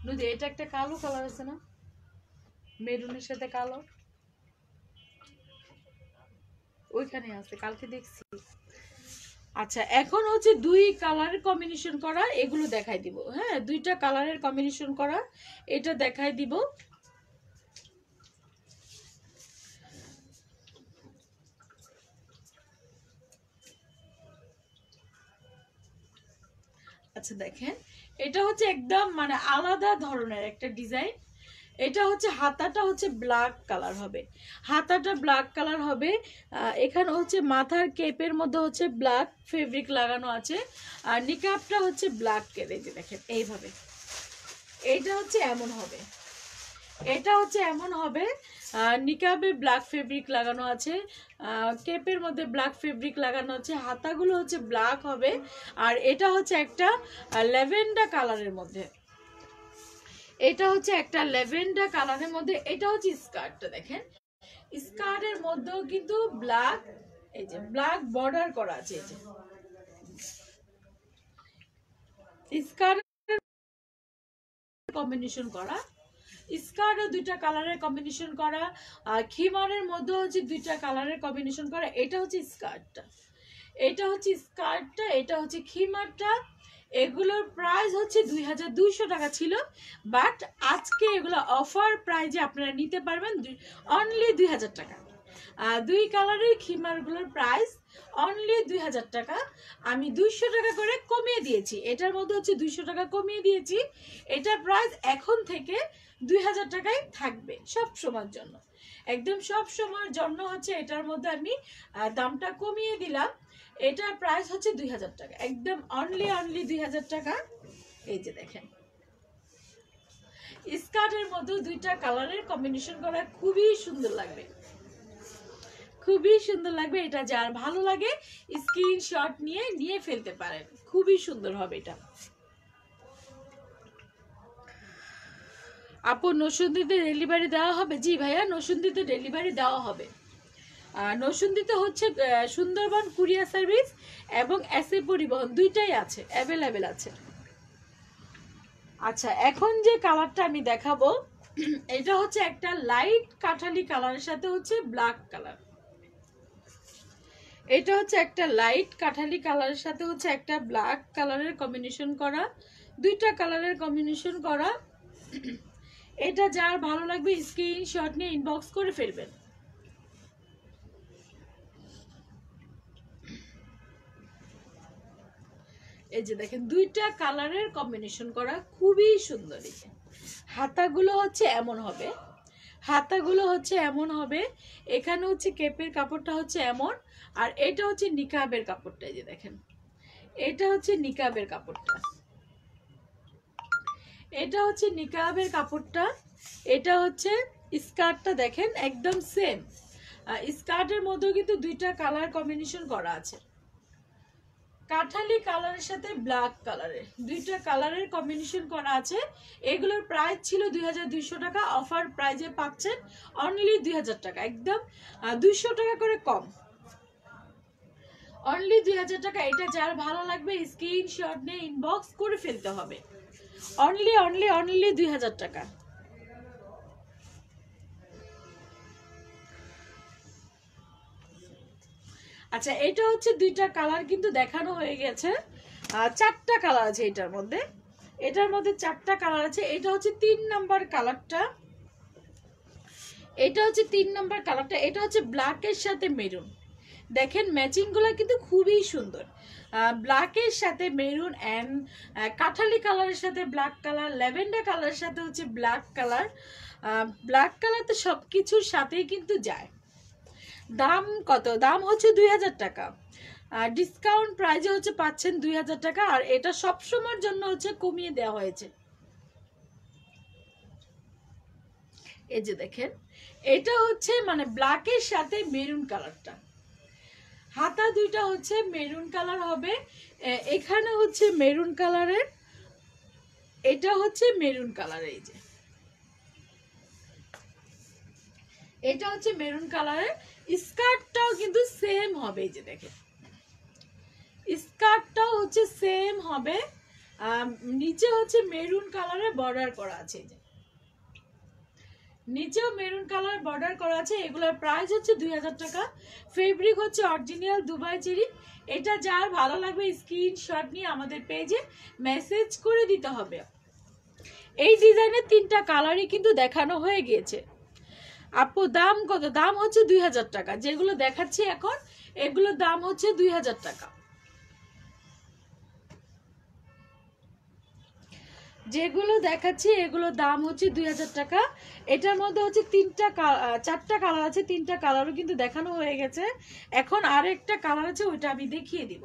নদী, এটা একটা কালো কালার আছে না, মেরুনের সাথে কালো, ওইখানে আছে, কালকে দেখছি। আচ্ছা, এখন হচ্ছে 2 কালারের কম্বিনেশন করা এগুলো দেখাই দিব। হ্যাঁ, 2টা কালারের কম্বিনেশন করা এটা দেখাই দিব। আচ্ছা দেখেন, এটা হচ্ছে একদম মানে আলাদা ধরনের একটা ডিজাইন। এটা হচ্ছে হাতাটা হচ্ছে ব্ল্যাক কালার হবে, হাতাটা ব্ল্যাক কালার হবে। এখানে হচ্ছে মাথার কেপের মধ্যে হচ্ছে ব্ল্যাক ফেব্রিক লাগানো আছে, আর নিকাবটা হচ্ছে ব্ল্যাক কেটে যে দেখেন এইভাবে। এটা হচ্ছে এমন হবে, এটা হচ্ছে এমন হবে, নিকাবে ব্ল্যাক ফেব্রিক লাগানো আছে, কেপের মধ্যে ব্ল্যাক ফেব্রিক লাগানো আছে, হাতাগুলো হচ্ছে ব্ল্যাক হবে। আর এটা হচ্ছে একটা ল্যাভেন্ডার কালারের মধ্যে, এটা হচ্ছে একটা ল্যাভেন্ডার কালারের মধ্যে। এটা হচ্ছে স্কার্টটা দেখেন, স্কার্টের মধ্যেও কিন্তু ব্ল্যাক, এই যে ব্ল্যাক বর্ডার করা আছে, এই যে স্কার্ট কম্বিনেশন করা, স্কার্টও 2টা কালারের কম্বিনেশন করা, আর খিমারের মধ্যে হচ্ছে 2টা কালারের কম্বিনেশন করা। এটা হচ্ছে স্কার্টটা, এটা হচ্ছে স্কার্টটা, এটা হচ্ছে খিমারটা। এগুলোর প্রাইস হচ্ছে 2200 টাকা ছিল, বাট আজকে এগুলো অফার প্রাইজে আপনারা নিতে পারবেন অনলি 2000 টাকা। 2 কালারের খিমারগুলোর প্রাইস অনলি 2000 টাকা। আমি 200 টাকা করে কমিয়ে দিয়েছি, এটার মধ্যে হচ্ছে 200 টাকা কমিয়ে দিয়েছি। এটার প্রাইস এখন থেকে 2000 টাকায় থাকবে সব সময়ের জন্য, একদম সব সময়ের জন্য হচ্ছে এটার মধ্যে আমি দামটা কমিয়ে দিলাম। এটার প্রাইস হচ্ছে 2000 টাকা, একদম অনলি 2000 টাকা। এই যে দেখেন, স্কার্টের মধ্যে 2টা কালারের কম্বিনেশন করা খুবই সুন্দর লাগবে, খুবই সুন্দর লাগবে। এটা যার ভালো লাগে স্ক্রিনশট নিয়ে ফেলতে পারেন, খুবই সুন্দর হবে এটা। আপু, নরসিংদীতে ডেলিভারি দেওয়া হবে? জি ভাইয়া, নরসিংদীতে ডেলিভারি দেওয়া হবে। নরসিংদীতে হচ্ছে সুন্দরবন কুরিয়ার সার্ভিস এবং এসএ পরিবহন 2টাই আছে, অ্যাভেলেবেল আছে। আচ্ছা, এখন যে কালারটা আমি দেখাবো এটা হচ্ছে একটা লাইট কাঠালি কালারের সাথে হচ্ছে ব্ল্যাক কালার। এটা হচ্ছে একটা লাইট কাঠালি কালারের সাথে হচ্ছে একটা ব্ল্যাক কালারের কম্বিনেশন করা, 2টা কালারের কম্বিনেশন করা। এটা যার ভালো লাগবে স্ক্রিনশট নিয়ে ইনবক্স করে ফেলবেন। এই যে দেখেন, 2টা কালারের কম্বিনেশন করা খুবই সুন্দর। হাতাগুলো হচ্ছে এমন হবে, হাতাগুলো হচ্ছে এমন হবে, এখানে হচ্ছে কেপের কাপড়টা হচ্ছে এমন, আর এটা হচ্ছে নিকাবের কাপড়টা। এই যে দেখেন, এটা হচ্ছে নিকাবের কাপড়টা, এটা হচ্ছে নিকাবের কাপড়টা। এটা হচ্ছে স্কার্টটা দেখেন একদম সেম, স্কার্টের মধ্যেও কিন্তু 2টা কালার কম্বিনেশন করা আছে, কাঠালি কালারের সাথে ব্ল্যাক কালারের 2টা কালারের কম্বিনেশন করা আছে। এগুলোর প্রাইস ছিল 2200 টাকা, অফার প্রাইজে পাচ্ছেন অনলি 2000 টাকা, একদম 200 টাকা করে কম, অনলি 2000 টাকা। এটা যার ভালো লাগবে স্ক্রিনশট নিয়ে ইনবক্স করে ফেলতে হবে, অনলি 2000 টাকা। আচ্ছা, এটা হচ্ছে 2টা কালার কিন্তু দেখানো হয়ে গেছে, 4টা কালার আছে এটার মধ্যে, এটার মধ্যে 4টা কালার আছে। এটা হচ্ছে 3 নাম্বার কালারটা, এটা হচ্ছে 3 নাম্বার কালারটা। এটা হচ্ছে ব্ল্যাকের সাথে মেরুন, দেখেন ম্যাচিং গুলো কিন্তু খুবই সুন্দর, ব্ল্যাকের সাথে মেরুন এন্ড কাঠালি কালারের সাথে ব্ল্যাক কালার, ল্যাভেন্ডার কালারের সাথে হচ্ছে ব্ল্যাক কালার। ব্ল্যাক কালার তো সবকিছুর সাথেই কিন্তু যায়, দাম কত? দাম হচ্ছে 2000 টাকা। আর ডিসকাউন্ট প্রাইজে হচ্ছে পাচ্ছেন 2000 টাকা। আর এটা সব সময়ের জন্য হচ্ছে কমিয়ে দেওয়া হয়েছে। এই যে দেখেন, এটা হচ্ছে মানে ব্ল্যাকের সাথে মেরুন কালারটা, হাতা দুইটা হচ্ছে মেরুন কালার হবে। এখানে হচ্ছে মেরুন কালারের, এটা হচ্ছে মেরুন কালার। এই যে এটা হচ্ছে মেরুন কালারের। স্কার্টটাও কিন্তু সেম হবে। এই যে দেখেন, স্কার্টটাও হচ্ছে সেম হবে। নিচে হচ্ছে মেরুন কালারের বর্ডার করা আছে। এই যে নিচেও মেরুন কালার বর্ডার করা আছে। এগুলোর প্রাইস হচ্ছে 2000 টাকা। ফেব্রিক হচ্ছে অরিজিনাল দুবাই চেরি। এটা যার ভালো লাগবে স্ক্রিনশট নিয়ে আমাদের পেজে মেসেজ করে দিতে হবে। এই ডিজাইনের 3টা কালারই কিন্তু দেখানো হয়ে গিয়েছে। আপু দাম কত? দাম হচ্ছে 2000 টাকা। যেগুলো দেখাচ্ছি এখন এগুলোর দাম হচ্ছে 2000 টাকা। যেগুলো দেখাচ্ছি এগুলোর দাম হচ্ছে 2000 টাকা। এটার মধ্যে হচ্ছে 4টা কালার আছে। 3টা কালারও কিন্তু দেখানো হয়ে গেছে। এখন আরেকটা কালার আছে, ওইটা আমি দেখিয়ে দিব।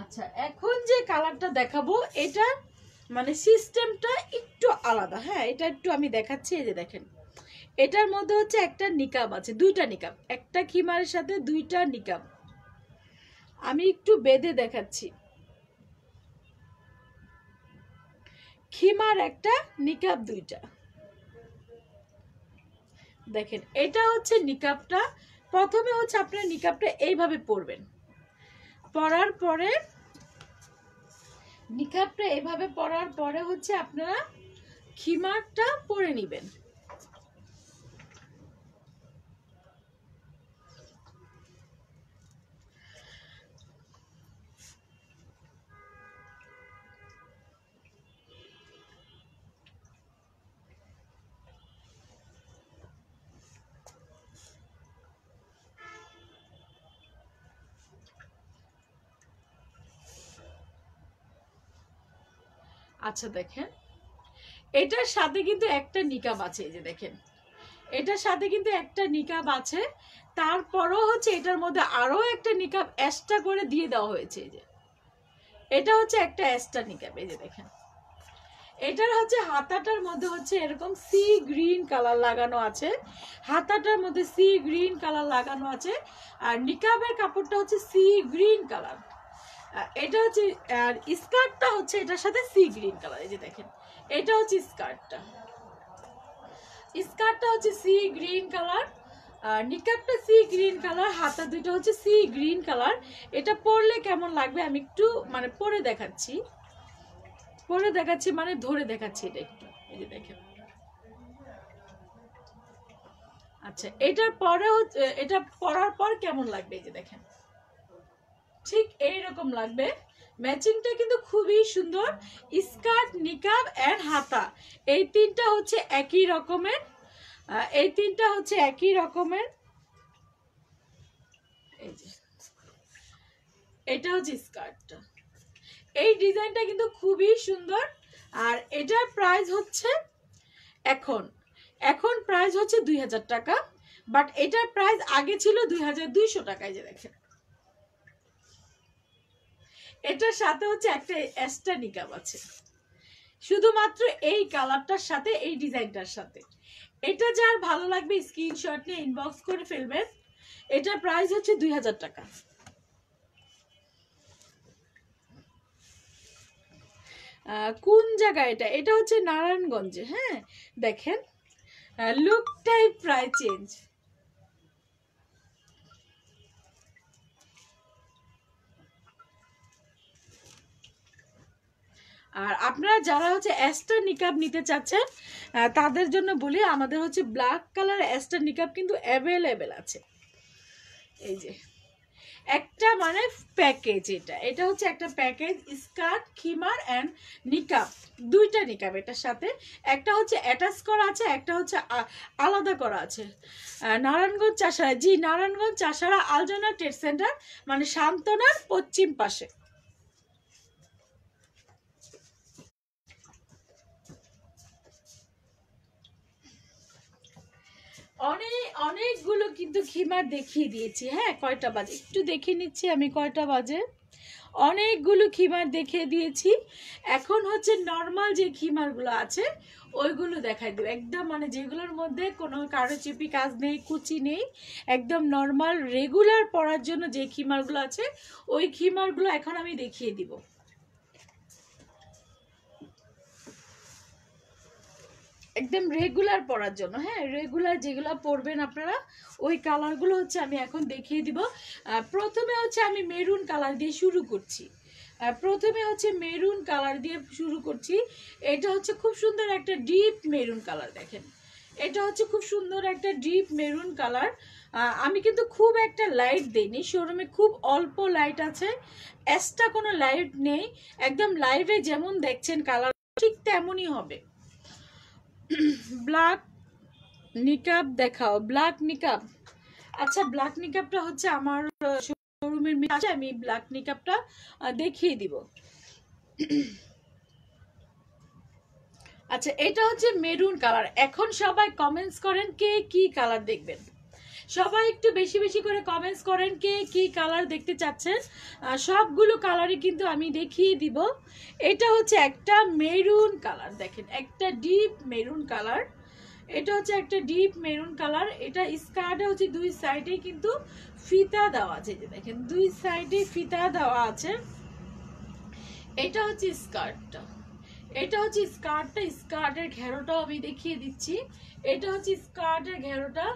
আচ্ছা, এখন যে কালারটা দেখাবো এটা মানে সিস্টেমটা একটু আলাদা। হ্যাঁ, এটা একটু আমি দেখাচ্ছি। এই যে দেখেন, এটার মধ্যে হচ্ছে একটা নিকাব আছে, 2টা নিকাব, একটা খিমারের সাথে 2টা নিকাব। আমি একটু বেঁধে দেখাচ্ছি। খিমার একটা, নিকাব 2টা। দেখেন, এটা হচ্ছে নিকাবটা। প্রথমে হচ্ছে আপনার নিকাবটা এইভাবে পরবেন। পরার পরে নিকাবটা এভাবে পরার পরে হচ্ছে আপনারা খিমারটা পরে নেবেন। আচ্ছা দেখেন, এটার সাথে কিন্তু একটা নিকাব আছে। এই যে দেখেন, এটার সাথে কিন্তু একটা নিকাব আছে। তারপরও হচ্ছে এটার মধ্যে আরো একটা নিকাব এক্সট্রা করে দিয়ে দেওয়া হয়েছে। এই যে এটা হচ্ছে একটা এক্সট্রা নিকাব। এই যে দেখেন, এটার হচ্ছে হাতাটার মধ্যে হচ্ছে এরকম সি গ্রিন কালার লাগানো আছে। হাতাটার মধ্যে সি গ্রিন কালার লাগানো আছে। আর নিকাবের কাপড়টা হচ্ছে সি গ্রিন কালার। এটা হচ্ছে, আর স্কার্টটা হচ্ছে এটার সাথে সি গ্রিন কালার। এই যে দেখেন, এটা হচ্ছে স্কার্টটা। স্কার্টটা হচ্ছে সি গ্রিন কালার, আর নিকাবটা সি গ্রিন কালার, হাতা দুটো হচ্ছে সি গ্রিন কালার। এটা পরলে কেমন লাগবে আমি একটু মানে পরে দেখাচ্ছি। মানে ধরে দেখাচ্ছি এটা একটু। এই যে দেখেন, আচ্ছা এটার পরে হচ্ছে, এটা পরার পর কেমন লাগবে? এই যে দেখেন, ঠিক এইরকম লাগবে। ম্যাচিংটা কিন্তু খুবই সুন্দর। স্কার্ট, নিকাব এন্ড হাতা, এই 3টা হচ্ছে একই রকমের। এই 3টা হচ্ছে একই রকমের। এই যে এটা হচ্ছে স্কার্টটা। এই ডিজাইনটা কিন্তু খুবই সুন্দর। আর এটার প্রাইস হচ্ছে এখন প্রাইস হচ্ছে 2000 টাকা। বাট এটার প্রাইস আগে ছিল 2200 টাকায়। যে দেখেন, এটার সাথে হচ্ছে একটা এক্সট্রা নিকাব আছে, শুধুমাত্র এই কালারটার সাথে, এই ডিজাইনটার সাথে। এটা যার ভালো লাগবে স্ক্রিনশট নিয়ে ইনবক্স করে ফেলবেন। এটার প্রাইস হচ্ছে 2000 টাকা। কোন জায়গায় এটা? এটা হচ্ছে নারায়ণগঞ্জে। হ্যাঁ দেখেন, লুকটাই প্রায় চেঞ্জ। আর আপনারা যারা হচ্ছে এক্সট্রা নিকাব নিতে চাচ্ছেন তাদের জন্য বলি, আমাদের হচ্ছে ব্ল্যাক কালার এক্সট্রা নিকাব কিন্তু অ্যাভেলেবেল আছে। এই যে একটা মানে প্যাকেজ, এটা হচ্ছে একটা প্যাকেজ। স্কার্ট, খিমার এন্ড নিকাব, 2টা নিকাব এটার সাথে। একটা হচ্ছে অ্যাটাচ করা আছে, একটা হচ্ছে আলাদা করা আছে। নারায়ণগঞ্জ চাষারা, জি নারায়ণগঞ্জ চাষারা আলজানা ট্রেড সেন্টার, মানে সান্তনার পশ্চিম পাশে। অনেকগুলো কিন্তু খিমার দেখিয়ে দিয়েছি। হ্যাঁ, কয়টা বাজে একটু দেখে নিচ্ছি আমি, কয়টা বাজে। অনেকগুলো খিমার দেখিয়ে দিয়েছি। এখন হচ্ছে নর্মাল যে খিমারগুলো আছে ওইগুলো দেখাই দেবো, একদম মানে যেগুলোর মধ্যে কোনো কারুচিপি কাজ নেই, কুচি নেই, একদম নর্মাল রেগুলার পরার জন্য যে খিমারগুলো আছে ওই খিমারগুলো এখন আমি দেখিয়ে দিব। একদম রেগুলার পরার জন্য, হ্যাঁ রেগুলার যেগুলো পরবেন আপনারা ওই কালারগুলো হচ্ছে আমি এখন দেখিয়ে দিব। প্রথমে হচ্ছে আমি মেরুন কালার দিয়ে শুরু করছি। প্রথমে হচ্ছে মেরুন কালার দিয়ে শুরু করছি। এটা হচ্ছে খুব সুন্দর একটা ডিপ মেরুন কালার, দেখেন এটা হচ্ছে খুব সুন্দর একটা ডিপ মেরুন কালার। আমি কিন্তু খুব একটা লাইট দেইনি, শোরুমে খুব অল্প লাইট আছে, এক্সট্রা কোনো লাইট নেই, একদম লাইভে যেমন দেখছেন কালার ঠিক তেমনই হবে। ব্ল্যাক নিকাব দেখাও, ব্ল্যাক নিকাব। আচ্ছা, ব্ল্যাক নিকাবটা হচ্ছে আমার শোরুমের আছে, আমি ব্ল্যাক নিকাবটা দেখিয়ে দিব। আচ্ছা, এটা হচ্ছে মেরুন কালার। এখন সবাই কমেন্টস করেন কে কি কালার দেখবেন, সবাই একটু বেশি বেশি করে কমেন্টস করেন কে কি কালার দেখতে চাচ্ছেন। সবগুলো কালারই কিন্তু আমি দেখিয়ে দিব। এটা হচ্ছে একটা মেরুন কালার, দেখেন একটা ডিপ মেরুন কালার, এটা হচ্ছে একটা ডিপ মেরুন কালার। এটা স্কার্টে হচ্ছে দুই সাইডে কিন্তু ফিতা দেওয়া আছে, যে দেখেন দুই সাইডে ফিতা দেওয়া আছে। এটা হচ্ছে স্কার্টটা, এটা হচ্ছে স্কার্টটা, স্কার্টের ঘেরোটাও আমি দেখিয়ে দিচ্ছি। এটা হচ্ছে স্কার্টের ঘেরোটা।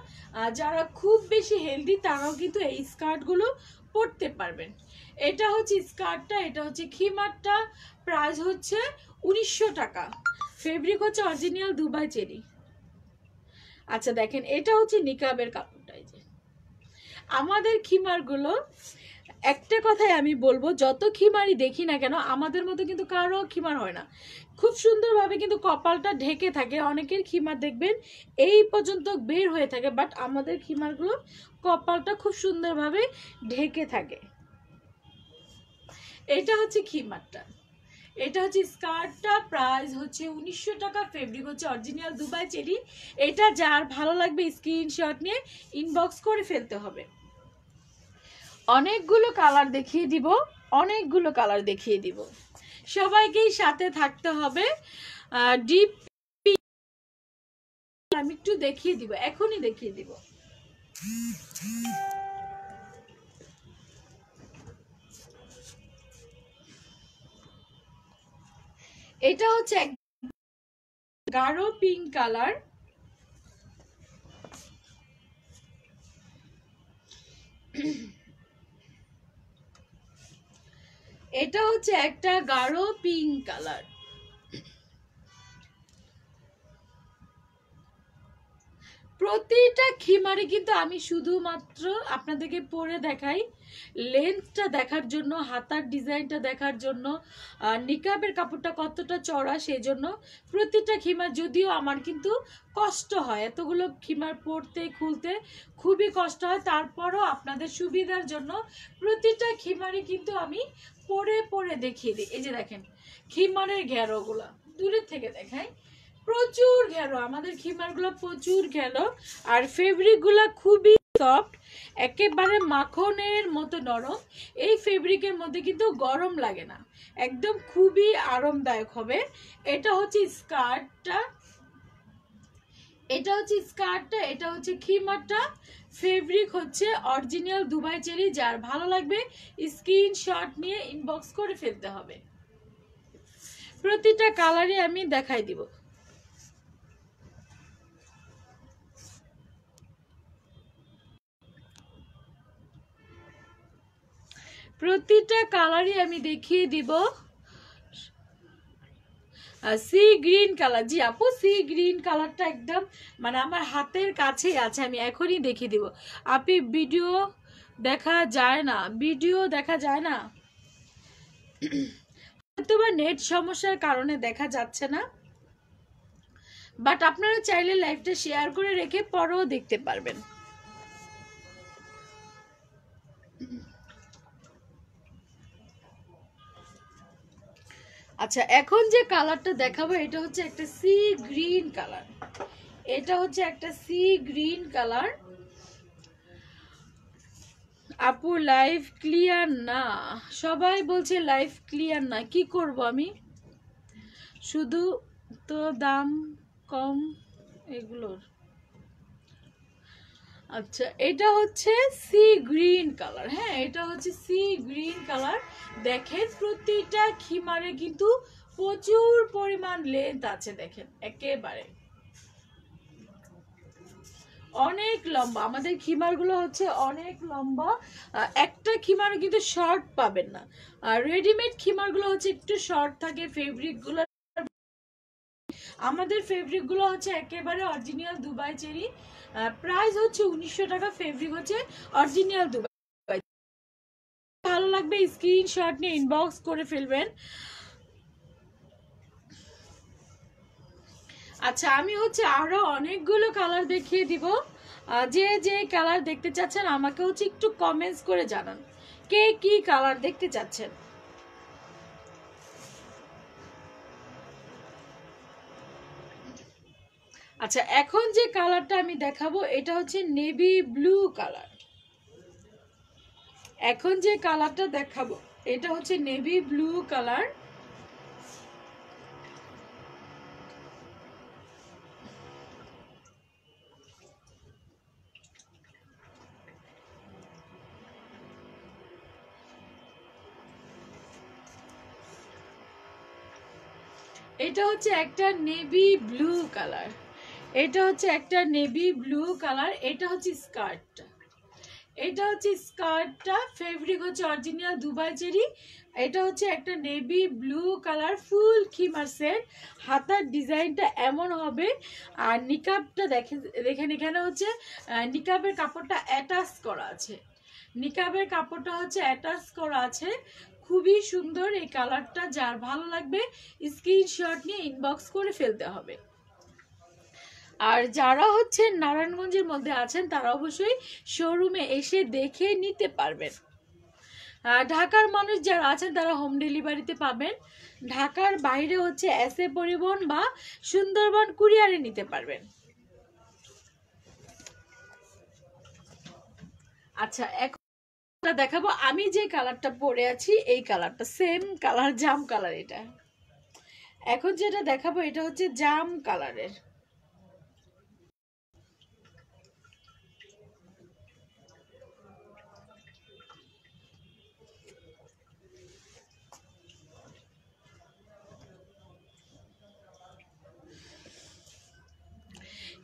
যারা খুব বেশি হেলদি তারাও কিন্তু এই স্কার্টগুলো পরতে পারবেন। এটা হচ্ছে স্কার্টটা, এটা হচ্ছে খিমারটা। প্রাইস হচ্ছে 1900 টাকা। ফেব্রিক হচ্ছে অরিজিনাল দুবাই চেরি। আচ্ছা দেখেন, এটা হচ্ছে নিকাবের কাপড়টা। এই যে আমাদের খিমারগুলো, একটা কথাই আমি বলবো, যত খিমারই দেখি না কেন আমাদের মতো কিন্তু কারো খিমার হয় না, খুব সুন্দরভাবে কিন্তু কপালটা ঢেকে থাকে। অনেকের খিমার দেখবেন এই পর্যন্ত বের হয়ে থাকে, বাট আমাদের খিমারগুলো কপালটা খুব সুন্দরভাবে ঢেকে থাকে। এটা হচ্ছে খিমারটা, এটা হচ্ছে স্কার্টটা। প্রাইস হচ্ছে 1900 টাকা। ফেব্রিক হচ্ছে অরিজিনাল দুবাই চেরি। এটা যার ভালো লাগবে স্ক্রিনশট নিয়ে ইনবক্স করে ফেলতে হবে। অনেকগুলো কালার দেখিয়ে দিব, অনেকগুলো কালার দেখিয়ে দিব, সবাইকেই সাথে থাকতে হবে। ডিপ আমি একটু দেখিয়ে দিব, এখনই দেখিয়ে দিব। এটা হচ্ছে গাঢ় পিঙ্ক কালার, এটা হচ্ছে একটা গাঢ় পিঙ্ক কালার। প্রতিটা খিমারে কিন্তু আমি শুধুমাত্র আপনাদেরকে পরে দেখাই, লেন্থটা দেখার জন্য, হাতার ডিজাইনটা দেখার জন্য, নিকাবের কাপড়টা কতটা চড়া সেই জন্য। প্রতিটা খিমার, যদিও আমার কিন্তু কষ্ট হয় এতগুলো খিমার পরতে খুলতে, খুবই কষ্ট হয়, তারপরও আপনাদের সুবিধার জন্য প্রতিটা খিমারই কিন্তু আমি পরে পরে দেখিয়ে দিই। এই যে দেখেন খিমারের ঘেরোগুলা দূরের থেকে দেখাই, প্রচুর ঘেরো, আমাদের খিমারগুলো প্রচুর ঘেরো। আর ফেব্রিকগুলো খুবই সফট, একেবারে মাখনের মতো নরম। এই ফেব্রিকের মধ্যে কিন্তু গরম লাগে না, একদম খুবই আরামদায়ক হবে। এটা হচ্ছে স্কার্টটা, এটা হচ্ছে স্কার্টটা, এটা হচ্ছে খিমারটা। ফেব্রিক হচ্ছে অরিজিনাল দুবাই চেরি। যার ভালো লাগবে স্ক্রিনশট নিয়ে ইনবক্স করে ফেলতে হবে। প্রতিটা কালারে আমি দেখাই দিব। প্রতিটা কালারই আমি দেখিয়ে দিব। সি গ্রিন কালার, জি আপু সি গ্রিন কালারটা একদম মানে আমার হাতের কাছেই আছে, আমি এখনই দেখিয়ে দিব। আপনি ভিডিও দেখা যায় না, ভিডিও দেখা যায় না, হয়তো বা নেট সমস্যার কারণে দেখা যাচ্ছে না, বাট আপনারা চাইলে লাইভটা শেয়ার করে রেখে পরেও দেখতে পারবেন। আচ্ছা, এখন যে কালারটা দেখাবো এটা হচ্ছে একটা সি গ্রিন কালার। এটা হচ্ছে একটা সি গ্রিন কালার। আপু লাইভ ক্লিয়ার না, সবাই বলছে লাইভ ক্লিয়ার না, কি করব আমি? শুধু তো দাম কম এগুলোর। আচ্ছা, এটা হচ্ছে সি গ্রিন কালার। হ্যাঁ, এটা হচ্ছে সি গ্রিন কালার। দেখেন প্রতিটা খিমারে কিন্তু প্রচুর পরিমাণ লেন্থ আছে, দেখেন একেবারে অনেক লম্বা। আমাদের খিমারগুলো হচ্ছে অনেক লম্বা, একটা খিমারও কিন্তু শর্ট পাবেন না। আর রেডিমেড খিমারগুলো হচ্ছে একটু শর্ট থাকে ফেব্রিকগুলো। আমাদের ফেব্রিকগুলো হচ্ছে একেবারে অরিজিনাল দুবাই চেরি। প্রাইস হচ্ছে 1900 টাকা। ফেব্রিক হচ্ছে অরিজিনাল দুবাই। ভালো লাগবে স্ক্রিনশট নিয়ে ইনবক্স করে ফেলবেন। আচ্ছা, আমি হচ্ছে আরো অনেকগুলো কালার দেখিয়ে দিব। যে যে কালার দেখতে চাচ্ছেন আমাকে হচ্ছে একটু কমেন্টস করে জানান, কে কি কালার দেখতে চাচ্ছেন। আচ্ছা, এখন যে কালারটা আমি দেখাবো এটা হচ্ছে নেভি ব্লু কালার। এখন যে কালারটা দেখাবো এটা হচ্ছে নেভি ব্লু কালার। এটা হচ্ছে একটা নেভি ব্লু কালার। এটা হচ্ছে একটা নেভি ব্লু কালার। এটা হচ্ছে স্কার্টটা। এটা হচ্ছে স্কার্টটা। ফেব্রিক হচ্ছে অরিজিনাল দুবাই চেরি। এটা হচ্ছে একটা নেভি ব্লু কালার ফুল খিমার সেট। হাতার ডিজাইনটা এমন হবে। আর নিকাবটা দেখেন, দেখেন এখানে হচ্ছে নিকাবের কাপড়টা অ্যাটাচ করা আছে। নিকাবের কাপড়টা হচ্ছে অ্যাটাচ করা আছে। খুবই সুন্দর এই কালারটা। যার ভালো লাগবে স্ক্রিনশট নিয়ে ইনবক্স করে ফেলতে হবে। আর যারা হচ্ছে নারায়ণগঞ্জের মধ্যে আছেন তারা অবশ্যই শোরুমে এসে দেখে নিতে পারবেন। ঢাকার মানুষ যারা আছেন তারা হোম ডেলিভারিতে পাবেন। ঢাকার বাইরে হচ্ছে এসএ পরিবহন বা সুন্দরবন কুরিয়ারে নিতে পারবেন। আচ্ছা, এখন দেখাবো আমি যে কালারটা পরে আছি, এই কালারটা সেম কালার, জাম কালার। এটা এখন যেটা দেখাবো এটা হচ্ছে জাম কালারের।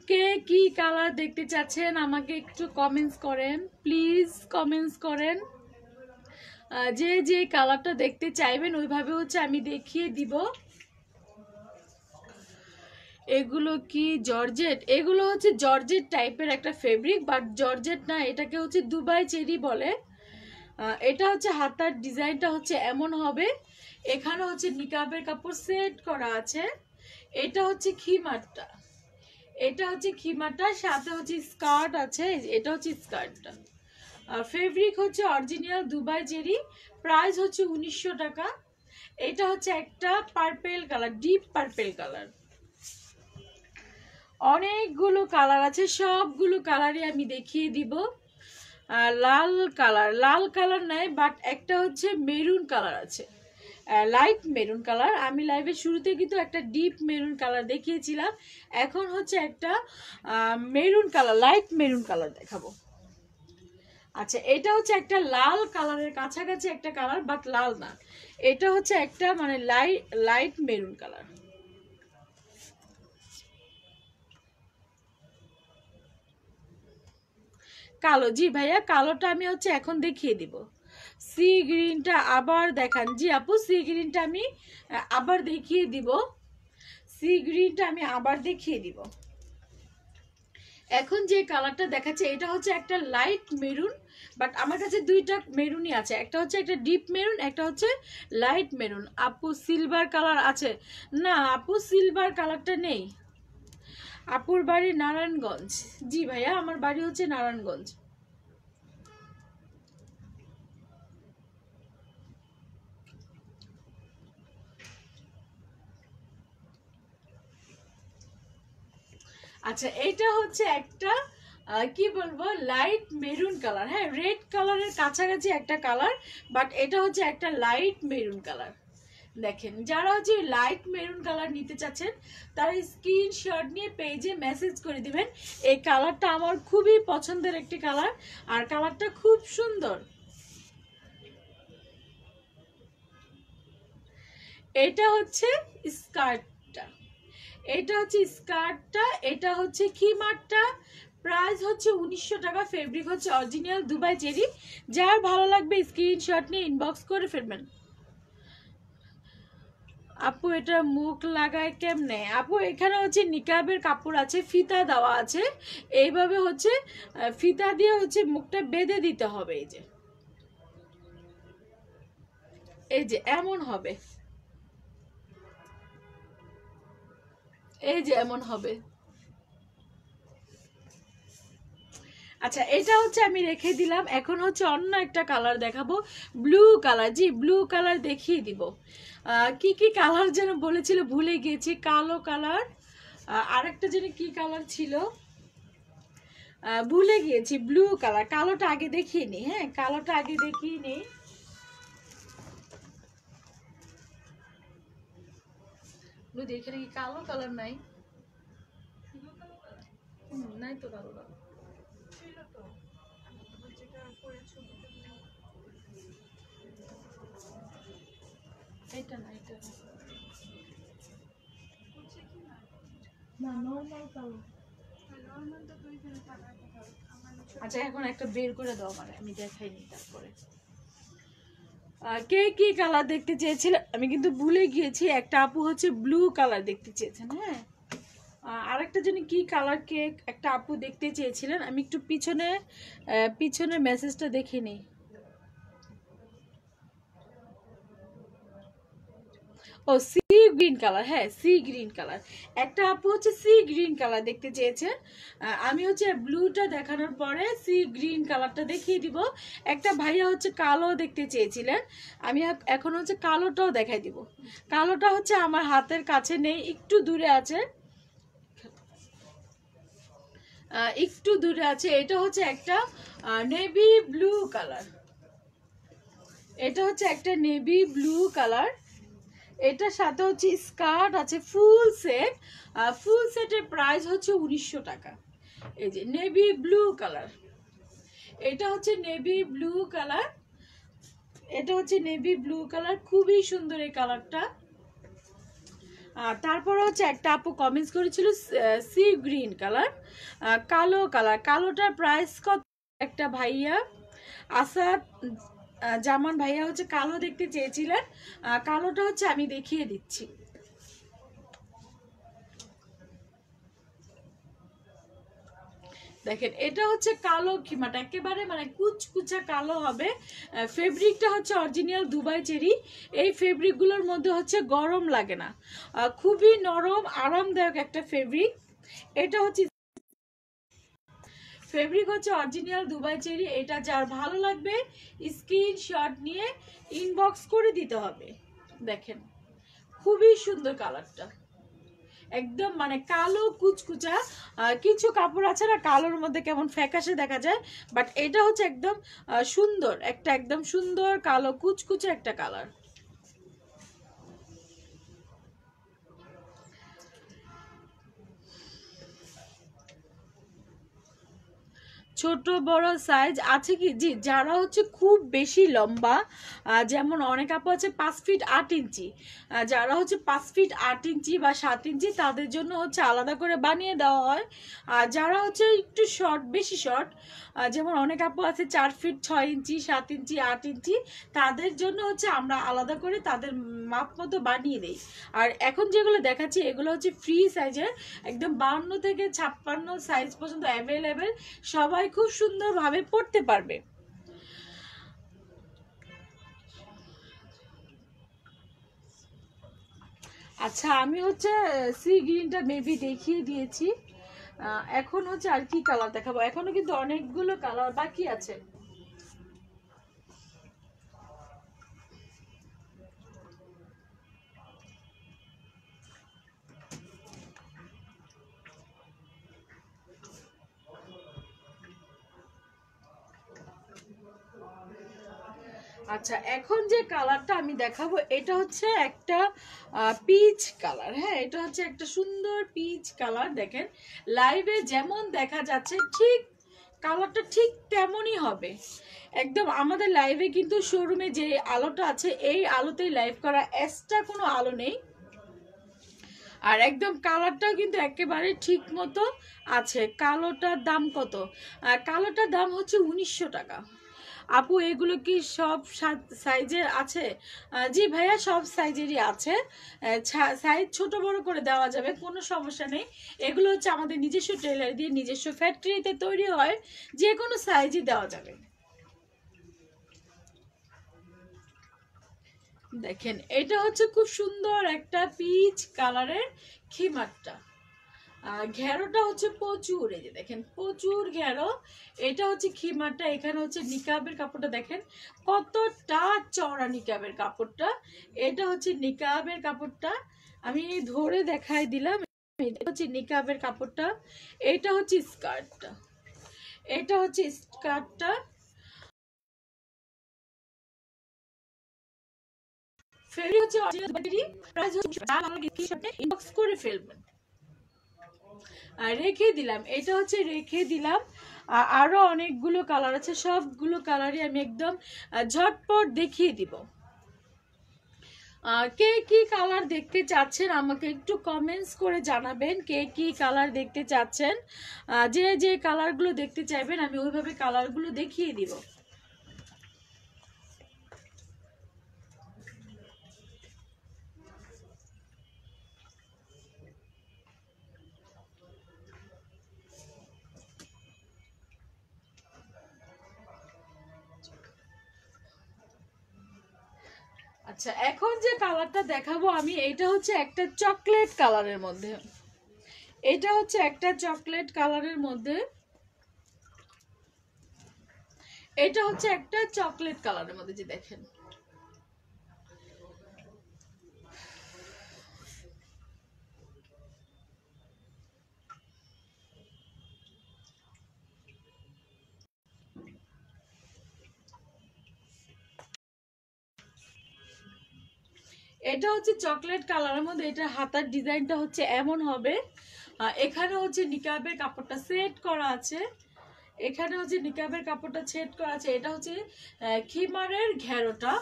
কে কি কালার দেখতে চাচ্ছেন আমাকে একটু কমেন্টস করেন প্লিজ, কমেন্টস করেন। যে যে কালারটা দেখতে চাইবেন ওইভাবে হচ্ছে আমি দেখিয়ে দিব। এগুলো কি জর্জেট? এগুলো হচ্ছে জর্জেট টাইপের একটা ফেব্রিক, বাট জর্জেট না, এটাকে হচ্ছে দুবাই চেরি বলে। এটা হচ্ছে হাতার ডিজাইনটা হচ্ছে এমন হবে। এখানে হচ্ছে নিকাবের কাপড় সেট করা আছে। এটা হচ্ছে খিমারটা। এটা হচ্ছে খিমারটা, সাথে হচ্ছে স্কার্ট আছে। এটা হচ্ছে স্কার্টটা। ফেব্রিক হচ্ছে অরিজিনাল দুবাই চেরি। প্রাইস হচ্ছে 1900 টাকা। এটা হচ্ছে একটা purple colour, deep purple colour. অনেকগুলো কালার আছে, সবগুলো কালারই আমি দেখিয়ে দিব। লাল কালার, লাল কালার নাই, বাট একটা হচ্ছে মেরুন কালার আছে, লাইট মেরুন কালার। আমি লাইভের শুরুতে কিন্তু একটা ডিপ মেরুন কালার দেখিয়েছিলাম। এখন হচ্ছে একটা maroon colour, light maroon colour দেখাবো। আচ্ছা, এটা হচ্ছে একটা লাল কালারের কাছাকাছি একটা কালার, বাট লাল না। এটা হচ্ছে একটা মানে লাইট মেরুন কালার। কালো, জি ভাইয়া, কালোটা আমি হচ্ছে এখন দেখিয়ে দিব। সি গ্রিনটা আবার দেখান। জি আপু, সি গ্রিনটা আমি আবার দেখিয়ে দিব। সি গ্রিনটা আমি আবার দেখিয়ে দিব। এখন যে কালারটা দেখাচ্ছে এটা হচ্ছে একটা লাইট মেরুন, বাট আমার কাছে দুইটা মেরুনই আছে। একটা হচ্ছে একটা ডিপ মেরুন, একটা হচ্ছে লাইট মেরুন। আপু সিলভার কালার আছে? না আপু, সিলভার কালারটা নেই। আপুর বাড়ি নারায়ণগঞ্জ? জি ভাইয়া, আমার বাড়ি হচ্ছে নারায়ণগঞ্জ। আচ্ছা এটা হচ্ছে একটা কি বলবো লাইট মেরুন কালার, হ্যাঁ রেড কালারের কাছাকাছি একটা কালার, বাট এটা হচ্ছে একটা লাইট মেরুন কালার। দেখেন যারা হচ্ছে লাইট মেরুন কালার নিতে চাচ্ছেন তারা স্ক্রিনশট নিয়ে পেজে মেসেজ করে দিবেন। এই কালারটা আমার খুবই পছন্দের একটি কালার, আর কালারটা খুব সুন্দর। এটা হচ্ছে স্কার্টটা, এটা হচ্ছে স্কার্টটা, এটা হচ্ছে খিমারটা। প্রাইস হচ্ছে 1900 টাকা। ফেব্রিক হচ্ছে অরিজিনাল দুবাই চেরি। যার ভালো লাগবে স্ক্রিনশট নিয়ে ইনবক্স করে ফেলবেন। আপু এটা মুখ লাগায় কেমনে? আপু এখানে হচ্ছে নিকাবের কাপড় আছে, ফিতা দেওয়া আছে, এইভাবে হচ্ছে ফিতা দিয়ে হচ্ছে মুখটা বেঁধে দিতে হবে। এই যে এই যে এমন হবে, এই যে এমন হবে। আচ্ছা এটা হচ্ছে আমি রেখে দিলাম। এখন হচ্ছে অন্য একটা কালার দেখাবো, ব্লু কালার। জি ব্লু কালার দেখিয়ে দিব। কি কি কালার যেন বলেছিল ভুলে গিয়েছি। কালো কালার, আরেকটা যেন কি কালার ছিল ভুলে গিয়েছি। ব্লু কালার, কালোটা আগে দেখিয়ে নি। হ্যাঁ কালোটা আগে দেখিয়ে নি। এখানে কি কালো কালার নাই? নাই তো কালো কালার। এটা না, এটা না নরমাল কালো। আচ্ছা এখন একটা বের করে দাও মানে আমি দেখাইনি। তারপরে কে কি কালার দেখতে চেয়েছিল আমি কিন্তু ভুলে গিয়েছি। একটা আপু হচ্ছে ব্লু কালার দেখতে চেয়েছেন, হ্যাঁ আরেকটা জন্য কি কালার কেক একটা আপু দেখতে চেয়েছিলেন। আমি একটু পিছনে পিছনে মেসেজটা দেখে নিই। ও সি গ্রিন কালার, হ্যাঁ সি গ্রিন কালার। একটা আপু হচ্ছে সি গ্রিন কালার দেখতে চেয়েছেন। আমি হচ্ছে ব্লুটা দেখানোর পরে সি গ্রিন কালারটা দেখিয়ে দিব। একটা ভাইয়া হচ্ছে কালো দেখতে চেয়েছিলেন, আমি এখন হচ্ছে কালোটাও দেখাই দিব। কালোটা হচ্ছে আমার হাতের কাছে নেই, একটু দূরে আছে, একটু দূরে আছে। এটা হচ্ছে একটা নেভি ব্লু কালার, এটা হচ্ছে একটা নেভি ব্লু কালার। এটার সাথে হচ্ছে স্কার্ট আছে ফুল সেট। ফুল সেটের প্রাইস হচ্ছে 1900 টাকা। এই যে নেভি ব্লু কালার, এটা হচ্ছে নেভি ব্লু কালার, এটা হচ্ছে নেভি ব্লু কালার, খুবই সুন্দর এই কালারটা। তারপর হচ্ছে একটা আপু কমেন্টস করেছিল সি গ্রিন কালার, কালো কালার। কালোটার প্রাইস কত? একটা ভাইয়া আসাদ জামান ভাইয়া হচ্ছে কালো দেখতে চেয়েছিলেন। কালোটা হচ্ছে আমি দেখিয়ে দিচ্ছি। দেখেন এটা হচ্ছে কালো খিমাটা, একেবারে মানে কুচকুচা কালো হবে। ফেব্রিকটা হচ্ছে অরিজিনাল দুবাই চেরি। এই ফেব্রিকগুলোর মধ্যে হচ্ছে গরম লাগে না, খুবই নরম আরামদায়ক একটা ফেব্রিক। এটা হচ্ছে ফেব্রিক হচ্ছে অরিজিনাল দুবাই চেরি। এটা যার ভালো লাগবে স্ক্রিনশট নিয়ে ইনবক্স করে দিতে হবে। দেখেন খুবই সুন্দর কালারটা, একদম মানে কালো কুচকুচা। কিছু কাপড় আছে না কালোর মধ্যে কেমন ফ্যাকাশে দেখা যায়, বাট এটা হচ্ছে একদম সুন্দর একটা, একদম সুন্দর কালো কুচকুচে একটা কালার। ছোট বড় সাইজ আছে কি? জি যারা হচ্ছে খুব বেশি লম্বা, যেমন অনেক আপু আছে 5 ফিট 8 ইঞ্চি, যারা হচ্ছে 5 ফিট 8 ইঞ্চি বা 7 ইঞ্চি তাদের জন্য হচ্ছে আলাদা করে বানিয়ে দেওয়া হয়। আর যারা হচ্ছে একটু শর্ট, বেশি শর্ট, যেমন অনেক আপু আছে 4 ফিট 6 ইঞ্চি 7 ইঞ্চি 8 ইঞ্চি, তাদের জন্য হচ্ছে আমরা আলাদা করে তাদের মাপ মতো বানিয়ে দিই। আর এখন যেগুলো দেখাচ্ছি এগুলো হচ্ছে ফ্রি সাইজের, একদম 52 থেকে 56 সাইজ পর্যন্ত অ্যাভেলেবেল, সবাই খুব সুন্দরভাবে পড়তে পারবে। আচ্ছা আমি হচ্ছে সি গ্রিনটা মেবি দেখিয়ে দিয়েছি। এখন হচ্ছে আর কি কালার দেখাবো, এখনো কিন্তু অনেকগুলো কালার বাকি আছে। আচ্ছা, এখন যে কালারটা আমি দেখাবো এটা হচ্ছে একটা পিচ কালার। হ্যাঁ, এটা হচ্ছে একটা সুন্দর পিচ কালার। দেখেন লাইভে যেমন দেখা যাচ্ছে ঠিক কালারটা ঠিক তেমনই হবে একদম। আমাদের লাইভে কিন্তু শোরুমে যে আলোটা আছে এই আলোতেই লাইভ করা, এক্সট্রা কোনো আলো নেই। আর একদম কালারটাও কিন্তু একেবারে ঠিক মতো আছে। কালোটার দাম কত? কালোটার দাম হচ্ছে 1900 টাকা। আপু এগুলো কি সব সাইজের আছে? জি ভাইয়া, সব সাইজেরই আছে। সাইজ ছোট বড় করে দেওয়া যাবে, কোনো সমস্যা নেই। এগুলো হচ্ছে আমাদের নিজস্ব টেলার দিয়ে নিজস্ব ফ্যাক্টরিতে তৈরি হয়, যে কোনো সাইজই দেওয়া যাবে। দেখেন এটা হচ্ছে খুব সুন্দর একটা পিচ কালারের খিমারটা। ঘেরোটা হচ্ছে প্রচুর, এই যে দেখেন প্রচুর ঘেরো। এটা হচ্ছে খিমারটা। এখানে হচ্ছে নিকাবের কাপড়টা দেখেন কতটা চওড়া নিকাবের কাপড়টা। এটা হচ্ছে নিকাবের কাপড়টা, আমি ধরে দেখাই দিলাম। এটা হচ্ছে নিকাবের কাপড়টা, এটা হচ্ছে স্কার্টটা, এটা হচ্ছে স্কার্টটা। ফেরি হচ্ছে প্রাইস হচ্ছে ইনবক্স করে ফেলবেন। রেখে দিলাম, এটা হচ্ছে রেখে দিলাম। আরো অনেকগুলো কালার আছে, সবগুলো কালারই আমি একদম ঝটপট দেখিয়ে দিব। কে কি কালার দেখতে চাচ্ছেন আমাকে একটু কমেন্টস করে জানাবেন। কে কি কালার দেখতে চাচ্ছেন, যে যে কালারগুলো দেখতে চাইবেন আমি ওইভাবে কালারগুলো দেখিয়ে দিব। আচ্ছা, এখন যে কালারটা দেখাবো আমি, এটা হচ্ছে একটা চকলেট কালারের মধ্যে, এটা হচ্ছে একটা চকলেট কালারের মধ্যে, এটা হচ্ছে একটা চকলেট কালারের মধ্যে, যে দেখেন এটা হচ্ছে চকলেট কালারের মধ্যে। এটা হাতার ডিজাইনটা হচ্ছে এমন হবে। এখানে হচ্ছে নিকাবের কাপড়টা সেট করা আছে, এখানে হচ্ছে নিকাবের কাপড়টা সেট করা আছে। এটা হচ্ছে খিমারের ঘেরোটা।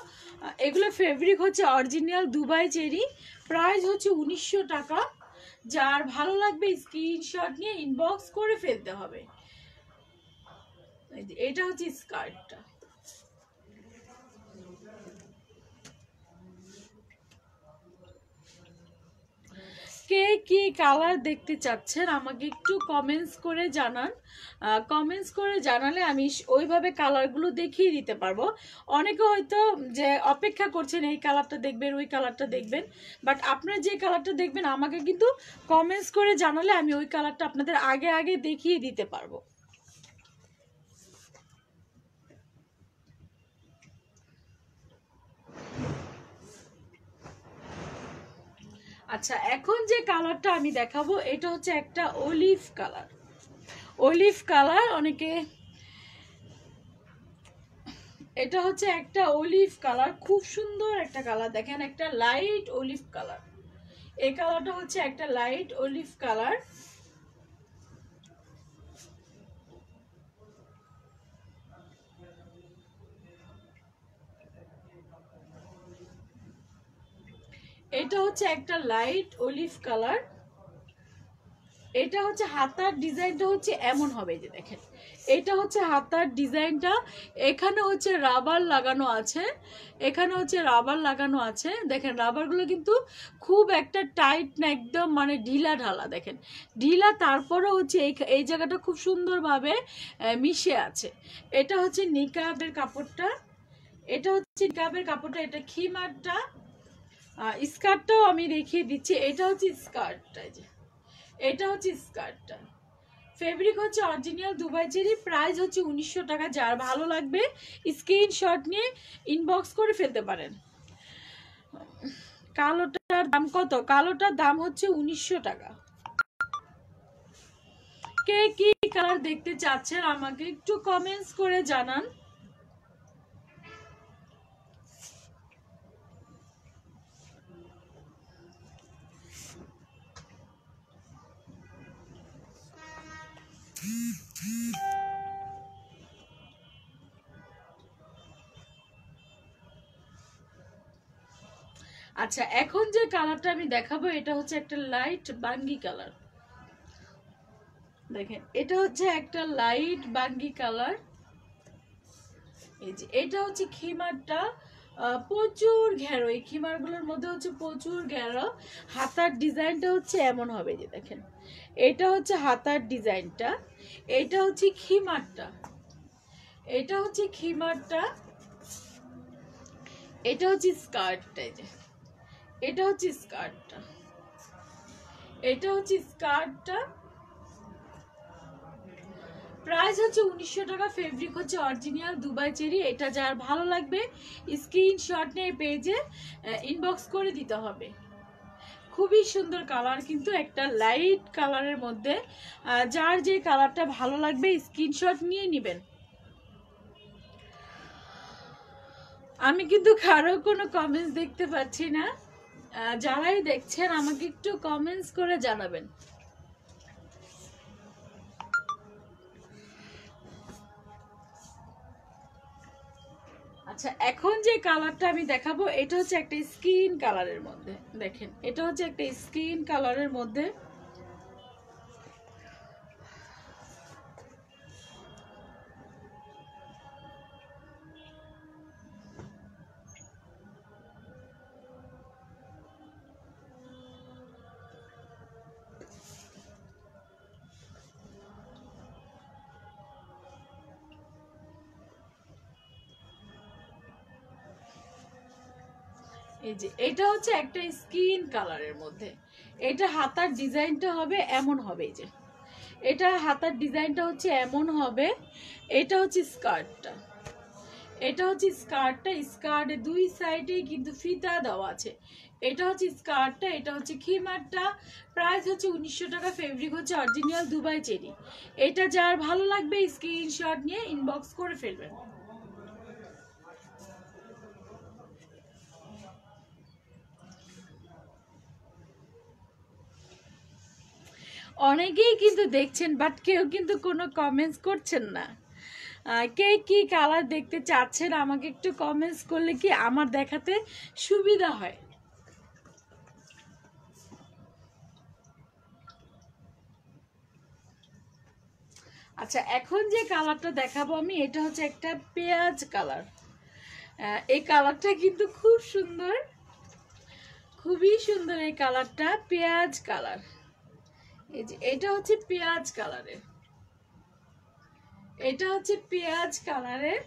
এগুলো ফেব্রিক হচ্ছে অরিজিনাল দুবাই চেরি। প্রাইস হচ্ছে 1900 টাকা। যার ভালো লাগবে স্ক্রিনশট নিয়ে ইনবক্স করে ফেলতে হবে। এটা হচ্ছে স্কার্টটা। কে কি কালার দেখতে চাচ্ছেন আমাকে একটু কমেন্টস করে জানান। কমেন্টস করে জানালে আমি ওইভাবে কালারগুলো দেখিয়ে দিতে পারবো। অনেকে হয়তো যে অপেক্ষা করছেন এই কালারটা দেখবেন ওই কালারটা দেখবেন, বাট আপনারা যে কালারটা দেখবেন আমাকে কিন্তু কমেন্টস করে জানালে আমি ওই কালারটা আপনাদের আগে আগে দেখিয়ে দিতে পারবো। আচ্ছা, এখন যে কালারটা আমি দেখাবো এটা হচ্ছে একটা অলিভ কালার। অলিভ কালার অনেকে, এটা হচ্ছে একটা অলিভ কালার, খুব সুন্দর একটা কালার। দেখেন একটা লাইট অলিভ কালার, এই কালারটা হচ্ছে একটা লাইট অলিভ কালার। এটা হচ্ছে একটা লাইট অলিভ কালার। এটা হচ্ছে হাতার ডিজাইনটা হচ্ছে এমন হবে, যে দেখেন এটা হচ্ছে হাতার ডিজাইনটা। এখানে হচ্ছে রাবার লাগানো আছে, এখানে হচ্ছে রাবার লাগানো আছে। দেখেন রাবারগুলো কিন্তু খুব একটা টাইট না, একদম মানে ঢিলা ঢালা। দেখেন ঢিলা, তারপরে হচ্ছে এই জায়গাটা খুব সুন্দরভাবে মিশে আছে। এটা হচ্ছে নিকাবের কাপড়টা, এটা হচ্ছে নিকাবের কাপড়টা। এটা খিমারটা। স্কার্টটাও আমি দেখিয়ে দিচ্ছি। এটা হচ্ছে স্কার্টটা, যে এটা হচ্ছে স্কার্টটা। ফেব্রিক হচ্ছে অরিজিনাল দুবাই চেরি। প্রাইস হচ্ছে 1900 টাকা। যার ভালো লাগবে স্ক্রিনশট নিয়ে ইনবক্স করে ফেলতে পারেন। কালোটার দাম কত? কালোটার দাম হচ্ছে 1900 টাকা। কে কি কালার দেখতে চাচ্ছেন আমাকে একটু কমেন্টস করে জানান। আচ্ছা, এখন যে কালারটা আমি দেখাবো এটা হচ্ছে একটা লাইট বাঙ্গি কালার। দেখেন, এটা হচ্ছে একটা লাইট বাঙ্গি কালার। এই যে এটা হচ্ছে খিমারটা, প্রচুর ঘেরো, এই খিমারগুলোর মধ্যে হচ্ছে প্রচুর ঘেরো। হাতার ডিজাইনটা হচ্ছে এমন হবে, যে দেখেন এটা হচ্ছে হাতার ডিজাইনটা, এটা হচ্ছে খিমারটা, এটা হচ্ছে খিমারটা, এটা হচ্ছে স্কার্টটা, এই যে এটা হচ্ছে স্কার্টটা, এটা হচ্ছে স্কার্টটা। প্রাইস হচ্ছে 1900 টাকা। ফেব্রিক হচ্ছে অরিজিনাল দুবাই চেরি। এটা যার ভালো লাগবে স্ক্রিনশট নিয়ে পেজে ইনবক্স করে দিতে হবে। খুবই সুন্দর কালার, কিন্তু একটা লাইট কালারের মধ্যে। যার যে কালারটা ভালো লাগবে স্ক্রিনশট নিয়ে নেবেন। আমি কিন্তু কারো কোনো কমেন্টস দেখতে পাচ্ছি না। যারাই দেখছেন আমাকে একটু কমেন্টস করে জানাবেন। আচ্ছা, এখন যে কালারটা আমি দেখাবো এটা হচ্ছে একটা স্কিন কালারের মধ্যে। দেখেন, এটা হচ্ছে একটা স্কিন কালারের মধ্যে। এই যে এটা হচ্ছে একটা স্কিন কালারের মধ্যে। এটা হাতার ডিজাইনটা হবে এমন হবে, এই যে এটা হাতার ডিজাইনটা হচ্ছে এমন হবে। এটা হচ্ছে স্কার্টটা, এটা হচ্ছে স্কার্টটা। স্কার্টের দুই সাইডে কিন্তু ফিতা দেওয়া আছে। এটা হচ্ছে স্কার্টটা, এটা হচ্ছে খিমারটা। প্রাইস হচ্ছে 1900 টাকা। ফেব্রিক হচ্ছে অরিজিনাল দুবাই চেরি। এটা যার ভালো লাগবে স্ক্রিনশট নিয়ে ইনবক্স করে ফেলবেন। অনেকেই কিন্তু দেখছেন, বাট কেউ কিন্তু কোনো কমেন্টস করছেন না। কে কি কালার দেখতে চাচ্ছেন আমাকে একটু কমেন্টস করলে কি আমার দেখাতে সুবিধা হয়। আচ্ছা, এখন যে কালারটা দেখাবো আমি এটা হচ্ছে একটা পেঁয়াজ কালার। এই কালারটা কিন্তু খুব সুন্দর, খুবই সুন্দর এই কালারটা, পেঁয়াজ কালার। এই যে এটা হচ্ছে পেঁয়াজ কালারের, এটা হচ্ছে পেঁয়াজ কালারের।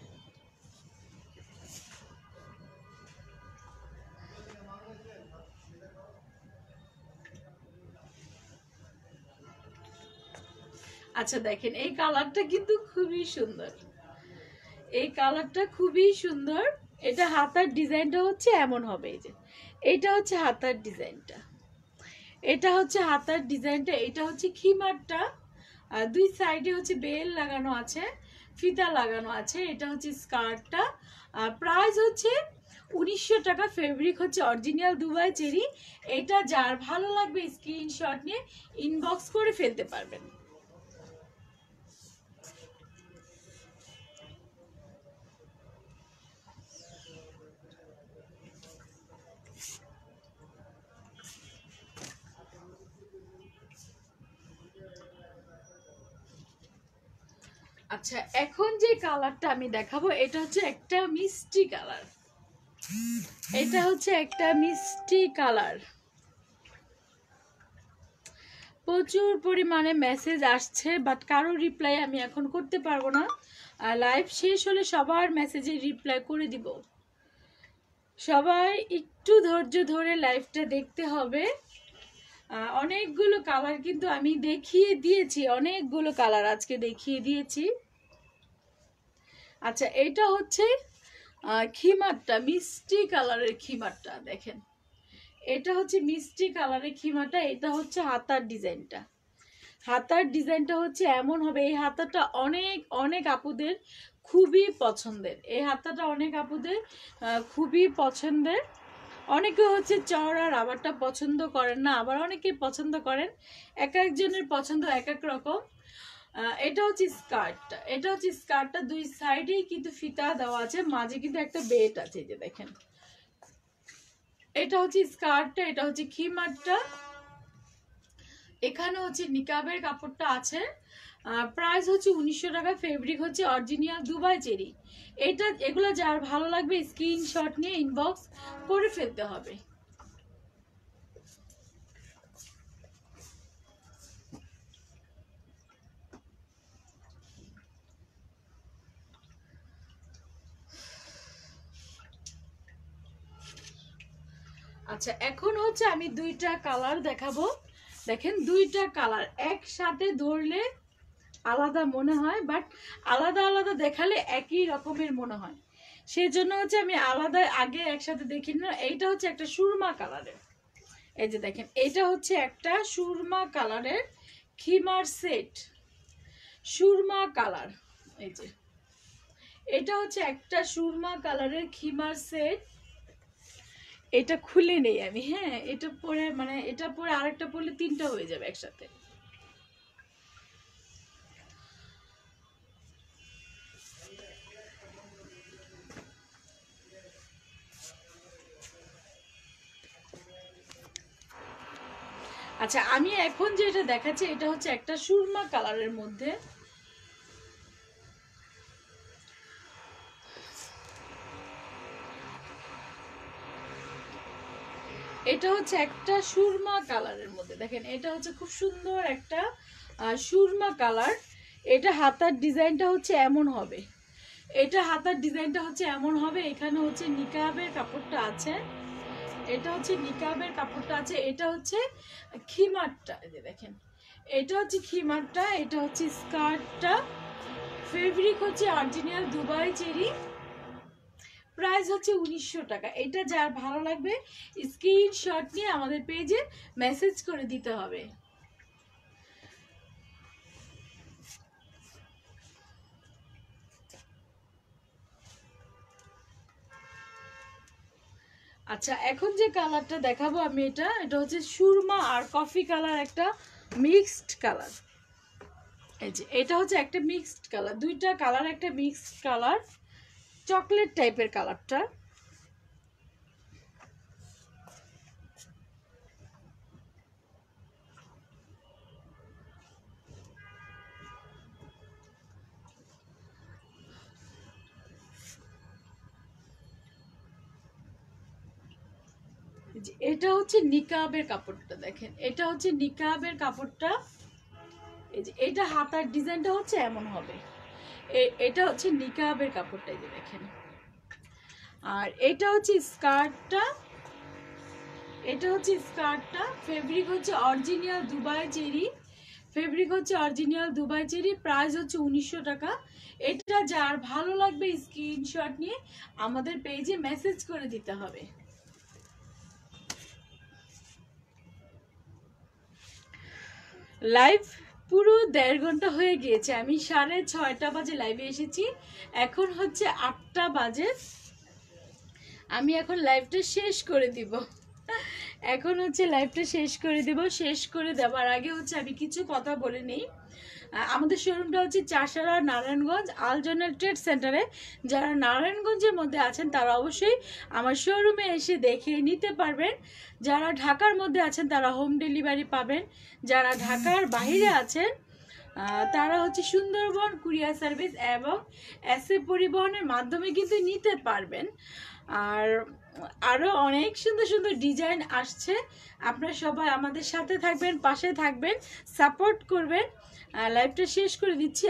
আচ্ছা দেখেন, এই কালারটা কিন্তু খুবই সুন্দর, এই কালারটা খুবই সুন্দর। এটা হাতার ডিজাইনটা হচ্ছে এমন হবে, এই যে এটা হচ্ছে হাতার ডিজাইনটা, এটা হচ্ছে হাতার ডিজাইনটা। এটা হচ্ছে খিমারটা, দুই সাইডে হচ্ছে বেল লাগানো আছে, ফিতা লাগানো আছে। এটা হচ্ছে স্কার্টটা। প্রাইস হচ্ছে 1900 টাকা। ফেব্রিক হচ্ছে অরিজিনাল দুবাই চেরি। এটা যার ভালো লাগবে স্ক্রিনশট নিয়ে ইনবক্স করে ফেলতে পারবেন। আচ্ছা, এখন যে কালারটা আমি দেখাবো এটা হচ্ছে একটা মিষ্টি কালার, এটা হচ্ছে একটা মিষ্টি কালার। প্রচুর পরিমাণে মেসেজ আসছে, বাট কারো রিপ্লাই আমি এখন করতে পারবো না। লাইভ শেষ হলে সবার মেসেজে রিপ্লাই করে দিব। সবাই একটু ধৈর্য ধরে লাইভটা দেখতে হবে। অনেকগুলো কালার কিন্তু আমি দেখিয়ে দিয়েছি, অনেকগুলো কালার আজকে দেখিয়ে দিয়েছি। আচ্ছা, এটা হচ্ছে খিমারটা, মিষ্টি কালারের খিমারটা। দেখেন, এটা হচ্ছে মিষ্টি কালারের খিমারটা। এটা হচ্ছে হাতার ডিজাইনটা, হাতার ডিজাইনটা হচ্ছে এমন হবে। এই হাতাটা অনেক অনেক আপুদের খুবই পছন্দের, এই হাতাটা অনেক আপুদের খুবই পছন্দের। অনেকে হচ্ছে চওড়া রাবারটা পছন্দ করেন না, আবার অনেকে পছন্দ করেন। এক একজনের পছন্দ এক এক রকম। এটা হচ্ছে স্কার্টটা, এটা হচ্ছে স্কার্টটা। দুই সাইডেই কিন্তু ফিতা দেওয়া আছে, মাঝে কিন্তু একটা বেল্ট আছে, যে দেখেন এটা হচ্ছে স্কার্টটা, এটা হচ্ছে খিমারটা, এখানে হচ্ছে নিকাবের কাপড়টা আছে। প্রাইস হচ্ছে 1900 টাকা। ফেব্রিক হচ্ছে অরিজিনাল দুবাই চেরি। এগুলো যার ভালো লাগবে স্ক্রিনশট নিয়ে ইনবক্স করে ফেলতে হবে। আচ্ছা, এখন হচ্ছে আমি দুইটা কালার দেখাবো। দেখেন, দুইটা কালার একসাথে ধরলে আলাদা মনে হয়, বাট আলাদা আলাদা দেখালে একই রকমের মনে হয়। সেজন্য হচ্ছে আমি আলাদা আগে একসাথে দেখি না। এইটা হচ্ছে একটা সুরমা কালারের, এই যে দেখেন, এটা হচ্ছে একটা সুরমা কালারের খিমার সেট, সুরমা কালার। এই যে এটা হচ্ছে একটা সুরমা কালারের খিমার সেট। এটা খুলে নেই আমি, হ্যাঁ, এটা পরে মানে এটা পরে আরেকটা পরলে তিনটা হয়ে যাবে একসাথে। আচ্ছা, আমি এখন যেটা দেখাচ্ছি এটা হচ্ছে একটা সুরমা কালারের মধ্যে। এটা হচ্ছে একটা সুরমা কালারের মধ্যে, দেখেন এটা হচ্ছে খুব সুন্দর একটা সুরমা কালার। এটা হাতার ডিজাইনটা হচ্ছে এমন হবে, এটা হাতার ডিজাইনটা হচ্ছে এমন হবে। এখানে হচ্ছে নিকাবের কাপড়টা আছে, এটা হচ্ছে নিকাবের কাপড়টা আছে। এটা হচ্ছে খিমারটা, এই যে দেখেন, এটা হচ্ছে খিমারটা, এটা হচ্ছে স্কার্টটা। ফেব্রিক হচ্ছে অরিজিনাল দুবাই চেরি। প্রাইস হচ্ছে 1900 টাকা। এটা যার ভালো লাগবে স্ক্রিনশট নিয়ে আমাদের পেজে মেসেজ করে দিতে হবে। আচ্ছা, এখন যে কালারটা দেখাবো আমি, এটা হচ্ছে সুরমা আর কফি কালার, একটা মিক্সড কালার। এই যে এটা হচ্ছে একটা মিক্সড কালার, দুইটা কালার একটা মিক্সড কালার, চকলেট টাইপের কালারটা। এটা হচ্ছে নিকাবের কাপড়টা, দেখেন এটা হচ্ছে নিকাবের কাপড়টা। এই যে এটা হাতার ডিজাইনটা হচ্ছে এমন হবে। এটা হচ্ছে নিকাবের কাপড়টা, এই যে দেখেন। আর এটা হচ্ছে স্কার্টটা, এটা হচ্ছে স্কার্টটা। ফেব্রিক হচ্ছে অরিজিনাল দুবাই চেরি, ফেব্রিক হচ্ছে অরিজিনাল দুবাই চেরি। প্রাইস হচ্ছে 1900 টাকা। এটা যার ভালো লাগবে স্ক্রিনশট নিয়ে আমাদের পেজে মেসেজ করে দিতে হবে। লাইভ পুরো 1.5 ঘন্টা হয়ে গিয়েছে। আমি 6:30 বাজে লাইভে এসেছি, এখন হচ্ছে 8টা বাজে। আমি এখন লাইভটা শেষ করে দিব, এখন হচ্ছে লাইভটা শেষ করে দিব। শেষ করে দেওয়ার আগে হচ্ছে আমি কিছু কথা বলে নিই। আমাদের শোরুমটা হচ্ছে চাষারা নারায়ণগঞ্জ আলজনাল ট্রেড সেন্টারে। যারা নারায়ণগঞ্জের মধ্যে আছেন তারা অবশ্যই আমার শোরুমে এসে দেখে নিতে পারবেন। যারা ঢাকার মধ্যে আছেন তারা হোম ডেলিভারি পাবেন। যারা ঢাকার বাইরে আছেন তারা হচ্ছে সুন্দরবন কুরিয়ার সার্ভিস এবং এসএ পরিবহনের মাধ্যমে কিন্তু নিতে পারবেন। আর আরও অনেক সুন্দর সুন্দর ডিজাইন আসছে। আপনারা সবাই আমাদের সাথে থাকবেন, পাশে থাকবেন, সাপোর্ট করবেন। লাইভটা শেষ করে দিচ্ছি।